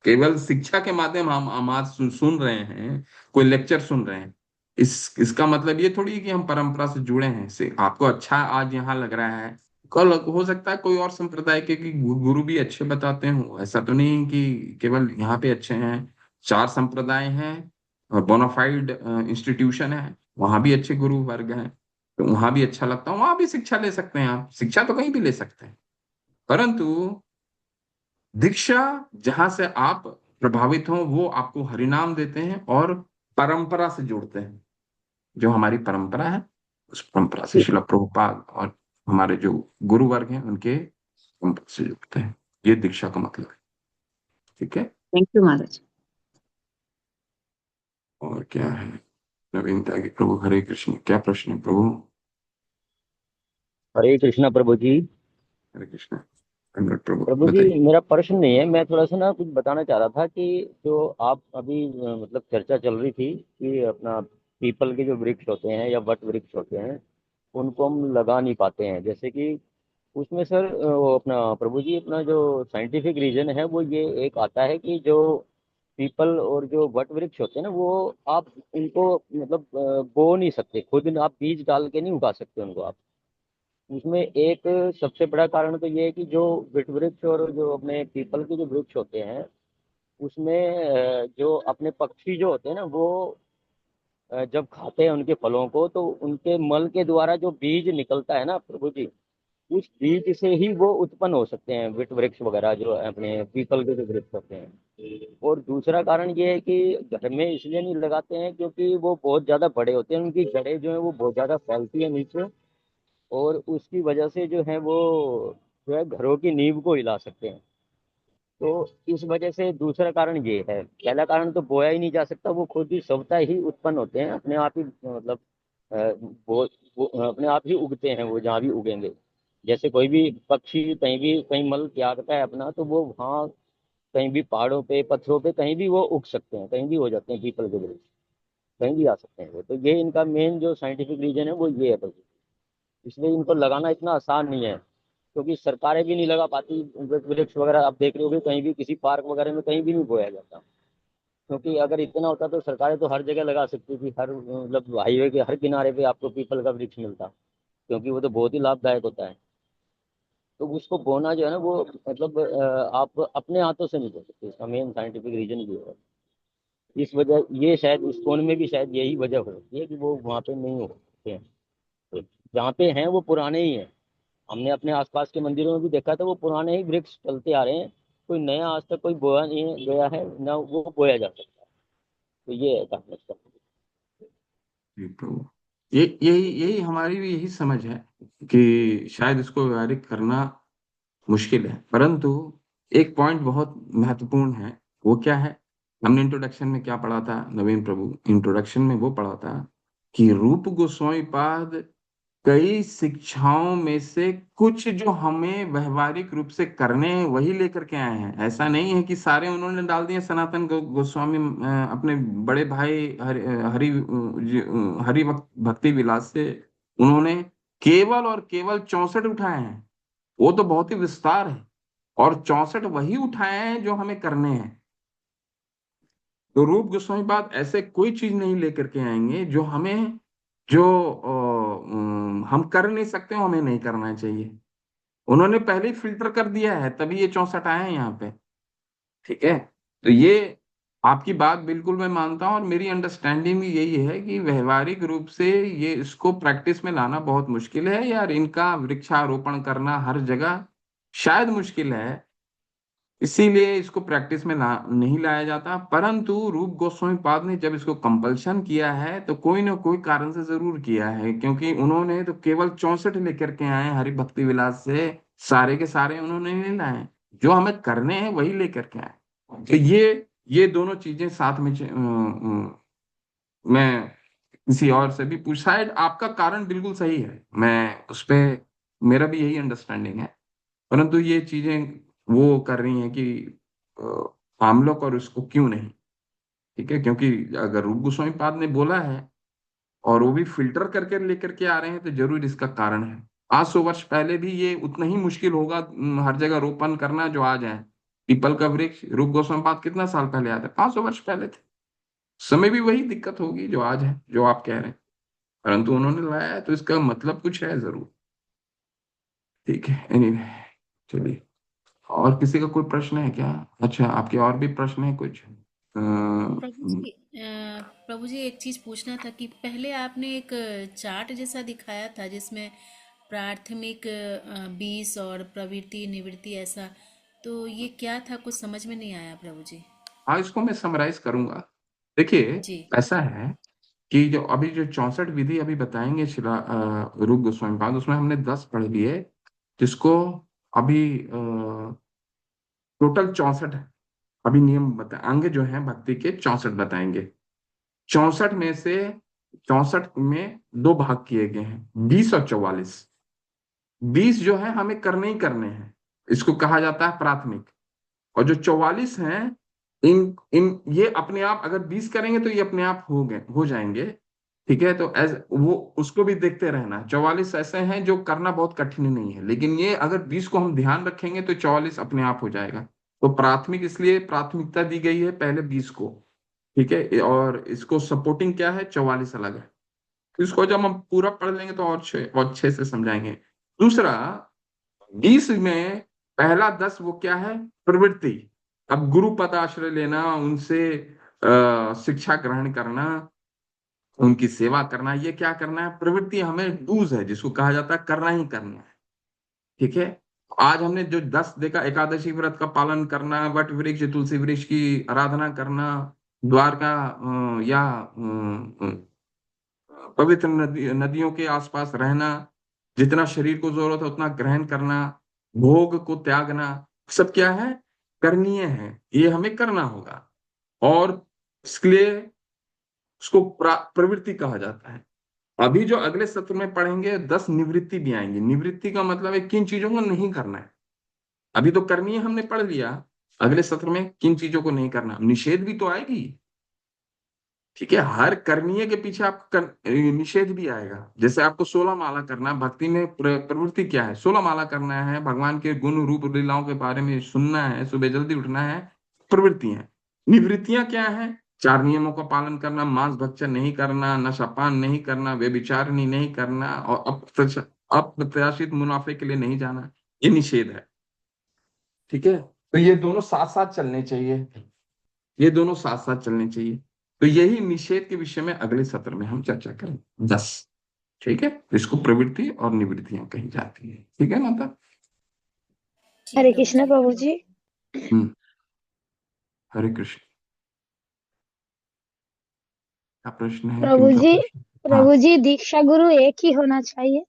केवल शिक्षा के माध्यम हम आज सुन रहे हैं, कोई लेक्चर सुन रहे हैं, इसका मतलब ये थोड़ी है कि हम परंपरा से जुड़े हैं। से आपको अच्छा आज यहाँ लग रहा है, कल हो सकता है कोई और संप्रदाय के कि गुरु भी अच्छे बताते हो। ऐसा तो नहीं कि केवल यहाँ पे अच्छे हैं। 4 संप्रदाय हैं और बोनाफाइड इंस्टीट्यूशन है, वहां भी अच्छे गुरु वर्ग हैं, तो वहां भी अच्छा लगता है, वहां भी शिक्षा ले सकते हैं। आप शिक्षा तो कहीं भी ले सकते हैं, परंतु दीक्षा जहां से आप प्रभावित हो वो आपको हरिनाम देते हैं और परंपरा से जोड़ते हैं। जो हमारी परंपरा है उस परंपरा से शिला प्रभुपाद और हमारे जो गुरु वर्ग हैं उनके परंपरा से जोड़ते हैं। ये दीक्षा का मतलब है। ठीक है। थैंक यू महाराज। और क्या है नवीनता की प्रभु? हरे कृष्ण, क्या प्रश्न है प्रभु? हरे कृष्णा प्रभु जी। हरे कृष्ण। धन्यवाद प्रभु, प्रभु जी, बताइए। मेरा प्रश्न नहीं है, मैं थोड़ा सा ना कुछ बताना चाह रहा था कि जो आप अभी मतलब चर्चा चल रही थी कि अपना पीपल के जो वृक्ष होते हैं या वट वृक्ष होते हैं उनको हम लगा नहीं पाते हैं, जैसे कि उसमें सर वो अपना प्रभु जी अपना जो साइंटिफिक रीजन है वो ये एक आता है कि जो पीपल और जो वट वृक्ष होते हैं ना वो आप उनको मतलब बो नहीं सकते, खुद आप बीज डाल के नहीं उगा सकते उनको आप। उसमें एक सबसे बड़ा कारण तो ये है कि जो वट वृक्ष और जो अपने पीपल के जो वृक्ष होते हैं उसमें जो अपने पक्षी जो होते हैं ना वो जब खाते हैं उनके फलों को तो उनके मल के द्वारा जो बीज निकलता है ना प्रभु जी, उस बीज से ही वो उत्पन्न हो सकते हैं वट वृक्ष वगैरह जो अपने पीपल के जो वृक्ष होते हैं। और दूसरा कारण ये है कि घर में इसलिए नहीं लगाते हैं क्योंकि वो बहुत ज़्यादा बड़े होते हैं, उनकी जड़ें जो है वो बहुत ज़्यादा फैलती है नीचे, और उसकी वजह से जो है वो जो है घरों की नींव को हिला सकते हैं। तो इस वजह से दूसरा कारण ये है, पहला कारण तो बोया ही नहीं जा सकता, वो खुद ही स्वतः ही उत्पन्न होते हैं अपने आप ही, मतलब वो अपने आप ही उगते हैं, वो जहाँ भी उगेंगे। जैसे कोई भी पक्षी कहीं भी कहीं मल त्यागता है अपना तो वो वहाँ कहीं भी पहाड़ों पे पत्थरों पे कहीं भी वो उग सकते हैं, कहीं भी हो जाते हैं पीपल के वृक्ष, कहीं भी आ सकते हैं वो। तो ये इनका मेन जो साइंटिफिक रीजन है वो ये है बस। इसलिए इनको लगाना इतना आसान नहीं है, क्योंकि सरकारें भी नहीं लगा पाती वृक्ष वगैरह। आप देख रहे होगे कहीं भी किसी पार्क वगैरह में कहीं भी नहीं बोया जाता, क्योंकि अगर इतना होता तो सरकारें तो हर जगह लगा सकती थी, हर मतलब हाईवे के हर किनारे पे आपको पीपल का वृक्ष मिलता, क्योंकि वो तो बहुत ही लाभदायक होता है। तो उसको बोना जो है ना वो मतलब आप अपने हाथों से नहीं बो सकते, इसका मेन साइंटिफिक रीजन भी है। इस वजह ये शायद इस फोन में भी शायद यही वजह होती है कि वो वहाँ पे नहीं होते हैं। तो जहाँ पे हैं वो पुराने ही हैं, हमने अपने आसपास के मंदिरों में भी देखा था, वो पुराने ही वृक्ष चलते आ रहे हैं, कोई नया आज तक कोई बोया नहीं गया है, ना वो बोया जा सकता है। तो ये है कहानी इसका। जी प्रभु, ये यही यही हमारी भी यही समझ है कि शायद इसको व्यवहारिक करना मुश्किल है, परंतु एक पॉइंट बहुत महत्वपूर्ण है। वो क्या है? हमने इंट्रोडक्शन में क्या पढ़ा था नवीन प्रभु? इंट्रोडक्शन में वो पढ़ा था कि रूप गोस्वामी पाद कई शिक्षाओं में से कुछ जो हमें व्यवहारिक रूप से करने हैं वही लेकर के आए हैं। ऐसा नहीं है कि सारे उन्होंने डाल दिए सनातन गोस्वामी अपने बड़े भाई हरि भक्ति विलास से उन्होंने केवल और केवल 64 उठाए हैं। वो तो बहुत ही विस्तार है, और 64 वही उठाए हैं जो हमें करने हैं। तो रूप गोस्वामी पाद ऐसे कोई चीज नहीं लेकर के आएंगे जो हमें जो हम कर नहीं सकते हो, हमें नहीं करना चाहिए। उन्होंने पहले ही फिल्टर कर दिया है, तभी ये 64 आए हैं यहाँ पे। ठीक है, तो ये आपकी बात बिल्कुल मैं मानता हूँ, और मेरी अंडरस्टैंडिंग भी यही है कि व्यवहारिक रूप से ये इसको प्रैक्टिस में लाना बहुत मुश्किल है यार। इनका वृक्षारोपण करना हर जगह शायद मुश्किल है, इसीलिए इसको प्रैक्टिस में नहीं लाया जाता। परंतु रूप गोस्वामी पाद ने जब इसको कंपल्शन किया है तो कोई ना कोई कारण से जरूर किया है, क्योंकि उन्होंने तो केवल 64 लेकर के आए हरि भक्ति विलास से। सारे के सारे उन्होंने नहीं लाए, जो हमें करने हैं वही लेकर के आए। तो ये दोनों चीजें साथ में मैं किसी और से भी पूछ, शायद आपका कारण बिल्कुल सही है, मैं उस पे मेरा भी यही अंडरस्टैंडिंग है। परंतु ये चीजें वो कर रही हैं कि हम लोग और उसको क्यों नहीं। ठीक है, क्योंकि अगर रूप गोस्वामी पाद ने बोला है और वो भी फिल्टर करके लेकर के आ रहे हैं तो जरूर इसका कारण है। 500 वर्ष पहले भी ये उतना ही मुश्किल होगा हर जगह रोपण करना जो आज है। पीपल का वृक्ष रूप गोस्वामी पाद कितना साल पहले आया था? 500 वर्ष पहले थे। समय भी वही दिक्कत होगी जो आज है, जो आप कह रहे हैं, परंतु उन्होंने लाया है तो इसका मतलब कुछ है जरूर। ठीक है, एनीवे, चलिए। और किसी का कोई प्रश्न है क्या? अच्छा, आपके और भी प्रश्न है कुछ? प्रभु जी एक चीज पूछना था कि पहले आपने एक चार्ट जैसा दिखाया था जिसमें प्राथमिक 20 और प्रवृत्ति निवृत्ति ऐसा, तो ये क्या था? कुछ समझ में नहीं आया प्रभु जी। हाँ, इसको मैं समराइज करूंगा। देखिए, जी ऐसा है कि जो अभी जो 64 विधि अभी बताएंगे शिला रूप गोस्वामी पाद, उसमें हमने 10 पढ़ लिए, जिसको अभी टोटल 64 अभी नियम बता अंग जो है भक्ति के 64 बताएंगे। 64 में से 64 में दो भाग किए गए हैं, 20 और 44। 20 जो है हमें करने ही करने हैं, इसको कहा जाता है प्राथमिक। और जो 44 हैं, इन इन ये अपने आप, अगर 20 करेंगे तो ये अपने आप हो जाएंगे। ठीक है, तो एज वो उसको भी देखते रहना। 44 ऐसे हैं जो करना बहुत कठिन नहीं है, लेकिन ये अगर 20 को हम ध्यान रखेंगे तो 44 अपने आप हो जाएगा। तो प्राथमिक इसलिए प्राथमिकता दी गई है पहले 20 को। ठीक है, और इसको सपोर्टिंग क्या है, 44 अलग है। तो इसको जब हम पूरा पढ़ लेंगे तो और अच्छे से समझाएंगे। दूसरा, 20 में पहला 10 वो क्या है, प्रवृत्ति। अब गुरु पद आश्रय लेना, उनसे शिक्षा ग्रहण करना, उनकी सेवा करना, ये क्या करना है, प्रवृत्ति हमें डूज है, जिसको कहा जाता है करना ही करना है। ठीक है, आज हमने जो 10 देखा, एकादशी व्रत का पालन करना, वट वृक्ष तुलसी वृक्ष की आराधना करना, द्वारका या पवित्र नदियों के आसपास रहना, जितना शरीर को जरूरत है उतना ग्रहण करना, भोग को त्यागना, सब क्या है, करनीय है, ये हमें करना होगा। और इसके लिए उसको प्रवृत्ति कहा जाता है। अभी जो अगले सत्र में पढ़ेंगे 10 निवृत्ति भी आएंगी। निवृत्ति का मतलब है किन चीजों को नहीं करना है। अभी तो करनी है हमने पढ़ लिया, अगले सत्र में किन चीजों को नहीं करना, निषेध भी तो आएगी। ठीक है, हर करनीय के पीछे आपका निषेध भी आएगा। जैसे आपको 16 माला करना, भक्ति में प्रवृत्ति क्या है, 16 माला करना है, भगवान के गुण रूप लीलाओं के बारे में सुनना है, सुबह जल्दी उठना है, प्रवृत्ति है। निवृत्तियां क्या है, 4 नियमों का पालन करना, मांस भक्षण नहीं करना, नशापान नहीं करना, व्यभिचारिणी नहीं करना, और अप्रत्याशित मुनाफे के लिए नहीं जाना, ये निषेध है। ठीक है, तो ये दोनों साथ साथ चलने चाहिए, ये दोनों साथ साथ चलने चाहिए। तो यही निषेध के विषय में अगले सत्र में हम चर्चा करें। 10 ठीक है, तो इसको प्रवृत्ति और निवृत्तियां कही जाती है। ठीक है माता। जी हरे प्रभु कृष्ण जी। प्रभु जी। हम्म। हरे कृष्ण। क्या प्रश्न है, प्रभु किनका जी, प्रश्न? हाँ, प्रभु जी, दीक्षा गुरु एक ही होना चाहिए?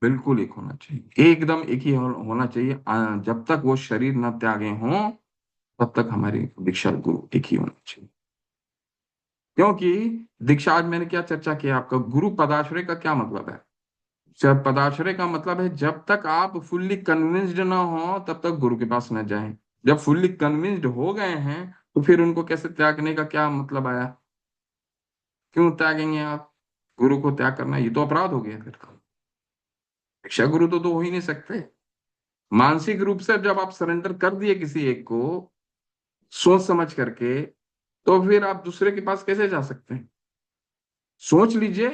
बिल्कुल एक होना चाहिए, एकदम एक ही होना चाहिए। जब तक वो शरीर न त्यागे हों तब तक हमारी दीक्षा गुरु एक ही होना चाहिए। क्योंकि दीक्षा, आज मैंने क्या चर्चा किया, आपका गुरु पदाश्रय का क्या मतलब है? जब पदाश्रय का मतलब है जब तक आप फुल्ली कन्विंस्ड ना हो तब तक गुरु के पास न जाएं। जब फुल्ली कन्विंस्ड हो गए हैं तो फिर उनको कैसे त्यागने का क्या मतलब आया? क्यों त्यागेंगे आप? गुरु को त्याग करना ये तो अपराध हो गया फिर तो। शिक्षा गुरु तो हो ही नहीं सकते। मानसिक रूप से जब आप सरेंडर कर दिए किसी एक को सोच समझ करके, तो फिर आप दूसरे के पास कैसे जा सकते हैं? सोच लीजिए,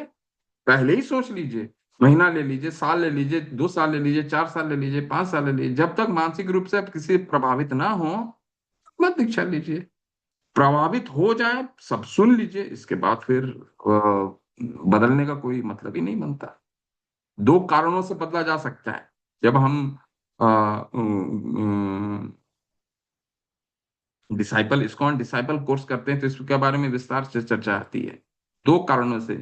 पहले ही सोच लीजिए। महीना ले लीजिए, साल ले लीजिए, 2 साल ले लीजिए, 4 साल ले लीजिए, 5 साल ले लीजिए, जब तक मानसिक रूप से आप किसी प्रभावित ना हो मत दीक्षा लीजिए। प्रभावित हो जाए सब सुन लीजिए, इसके बाद फिर बदलने का कोई मतलब ही नहीं बनता। दो कारणों से बदला जा सकता है। जब हम डिसाइपल इस्कॉन डिसाइपल कोर्स करते हैं तो इसके बारे में विस्तार से चर्चा आती है। दो कारणों से,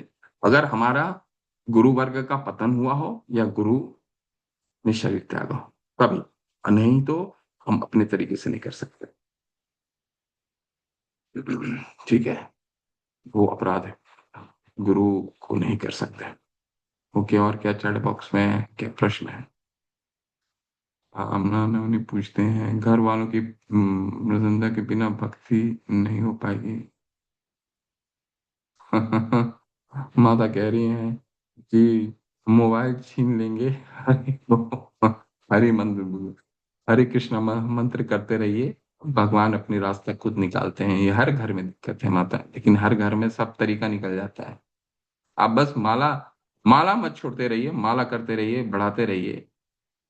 अगर हमारा गुरु वर्ग का पतन हुआ हो या गुरु ने शरीर त्यागा हो, तभी। नहीं तो हम अपने तरीके से नहीं कर सकते। ठीक है, वो अपराध है, गुरु को नहीं कर सकते। ओके, और क्या चैट बॉक्स में क्या प्रश्न है? आमना नवनी पूछते हैं, घर वालों की मृदंदा के बिना भक्ति नहीं हो पाएगी। माता कह रही हैं कि मोबाइल छीन लेंगे। हरि मंत्र, हरे कृष्ण मंत्र करते रहिए, भगवान अपनी रास्ता खुद निकालते हैं। ये हर घर में दिक्कत है माता, लेकिन हर घर में सब तरीका निकल जाता है। आप बस माला माला मत छोड़ते रहिए, माला करते रहिए, बढ़ाते रहिए।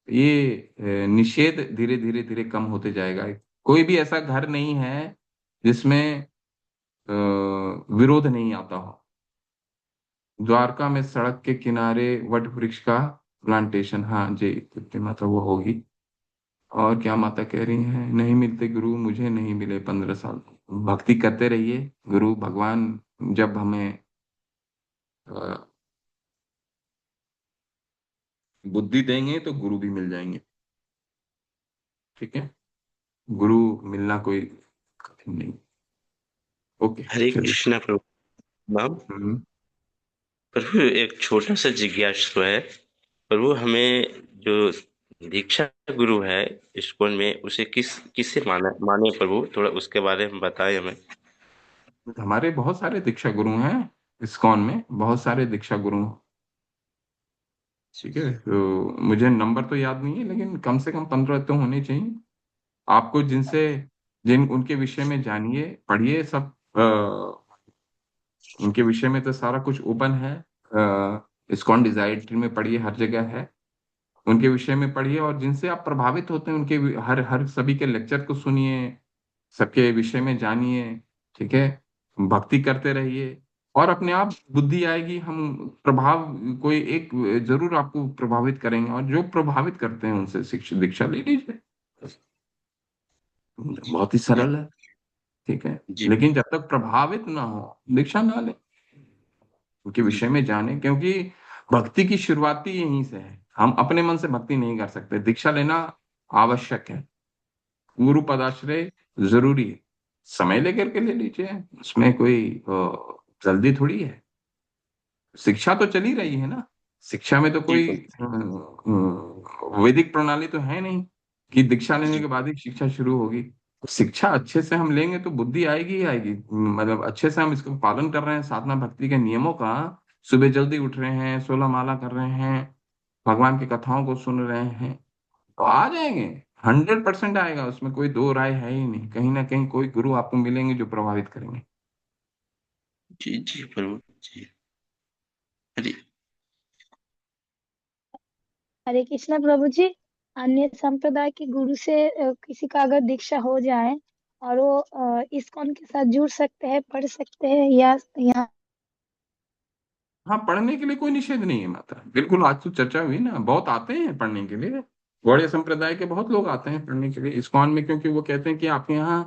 ये निषेध धीरे धीरे धीरे कम होते जाएगा। कोई भी ऐसा घर नहीं है जिसमें विरोध नहीं आता हो। द्वारका में सड़क के किनारे वट वृक्ष का प्लांटेशन, हाँ जी तृप्ति माता, वो होगी। और क्या माता कह रही हैं, नहीं मिलते गुरु, मुझे नहीं मिले 15 साल। भक्ति करते रहिए, गुरु भगवान जब हमें अ, बुद्धि देंगे तो गुरु भी मिल जाएंगे। ठीक है, गुरु मिलना कोई कठिन नहीं। ओके, हरे चलिए। कृष्णा प्रभु। नाम हम्म। प्रभु, एक छोटा सा जिज्ञासु है। प्रभु, हमें जो दीक्षा गुरु है इस्कॉन में, उसे किससे माने प्रभु? थोड़ा उसके बारे में बताएं हमें। हमारे बहुत सारे दीक्षा गुरु हैं, इस्कॉन में बहुत सारे दीक्षा गुरु हैं। ठीक है, तो मुझे नंबर तो याद नहीं है, लेकिन कम से कम 15 तो होने चाहिए। आपको जिन उनके विषय में जानिए, पढ़िए सब। उनके विषय में तो सारा कुछ ओपन है। इस्कॉन डिजायरेटरी में पढ़िए, हर जगह है। उनके विषय में पढ़िए और जिनसे आप प्रभावित होते हैं उनके हर हर सभी के लेक्चर को सुनिए, सबके विषय में जानिए। ठीक है, भक्ति करते रहिए और अपने आप बुद्धि आएगी। हम प्रभाव कोई एक जरूर आपको प्रभावित करेंगे, और जो प्रभावित करते हैं उनसे शिक्षा दीक्षा ले लीजिए। बहुत ही सरल है। ठीक है, जी। लेकिन जब तक प्रभावित ना हो दीक्षा ना ले, उनके जी। विषय में जाने, क्योंकि भक्ति की शुरुआती यहीं से है। हम अपने मन से भक्ति नहीं कर सकते, दीक्षा लेना आवश्यक है। गुरु पदाश्रय जरूरी है, समय लेकर के ले लीजिए, उसमें कोई जल्दी थोड़ी है। शिक्षा तो चली रही है ना, शिक्षा में तो जी कोई वैदिक प्रणाली तो है नहीं कि दीक्षा लेने जी। के बाद ही शिक्षा शुरू होगी। शिक्षा अच्छे से हम लेंगे तो बुद्धि आएगी ही आएगी। मतलब अच्छे से हम इसको पालन कर रहे हैं, साधना भक्ति के नियमों का। सुबह जल्दी उठ रहे हैं, 16 माला कर रहे हैं, भगवान की कथाओं को सुन रहे हैं, तो आ जाएंगे। 100% आएगा, उसमें कोई दो राय है ही नहीं। कहीं ना कहीं कोई गुरु आपको मिलेंगे जो प्रभावित करेंगे। जी। जी प्रभु जी। हरे हरे कृष्ण प्रभु जी। अन्य संप्रदाय के गुरु से किसी का अगर दीक्षा हो जाए और वो इस्कॉन के साथ जुड़ सकते हैं, पढ़ सकते हैं, या यहाँ? हाँ, पढ़ने के लिए कोई निषेध नहीं है माता, बिल्कुल। आज तो चर्चा हुई ना, बहुत आते हैं पढ़ने के लिए, गौड़ीय संप्रदाय के बहुत लोग आते हैं पढ़ने के लिए इस्कॉन में, क्योंकि वो कहते हैं कि आपके यहाँ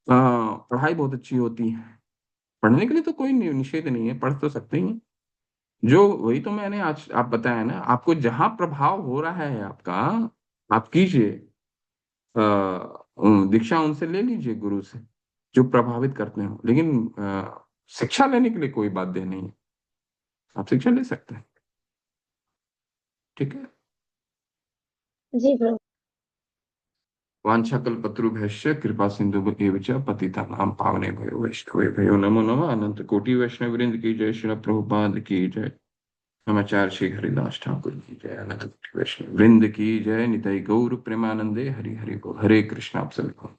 पढ़ाई बहुत अच्छी होती है। पढ़ने के लिए तो कोई निषेध नहीं है, पढ़ तो सकते ही हैं। जो वही तो मैंने आज आप बताया ना, आपको जहां प्रभाव हो रहा है आपका, आप कीजिए, दीक्षा उनसे ले लीजिए, गुरु से, जो प्रभावित करते हो। लेकिन शिक्षा लेने के लिए कोई बाध्य नहीं है, आप शिक्षा ले सकते हैं। ठीक है। जी प्रभु। वाञ्छाकल्पतरुभ्यश्च कृपा सिन्धुभ्येव च पतितानां पावनेभ्यो वैष्णवेभ्यो नमो नमः। अनंत कोटि वैष्णव वृंद की जय, श्री प्रभुपाद की जय, नमाचार्य श्री हरिदास ठाकुर की जय, अनंत कोटि वैष्णव वृंद की जय। निताई गौर प्रेमानंदे हरि हरि बोल। हरे कृष्ण। आप सभी को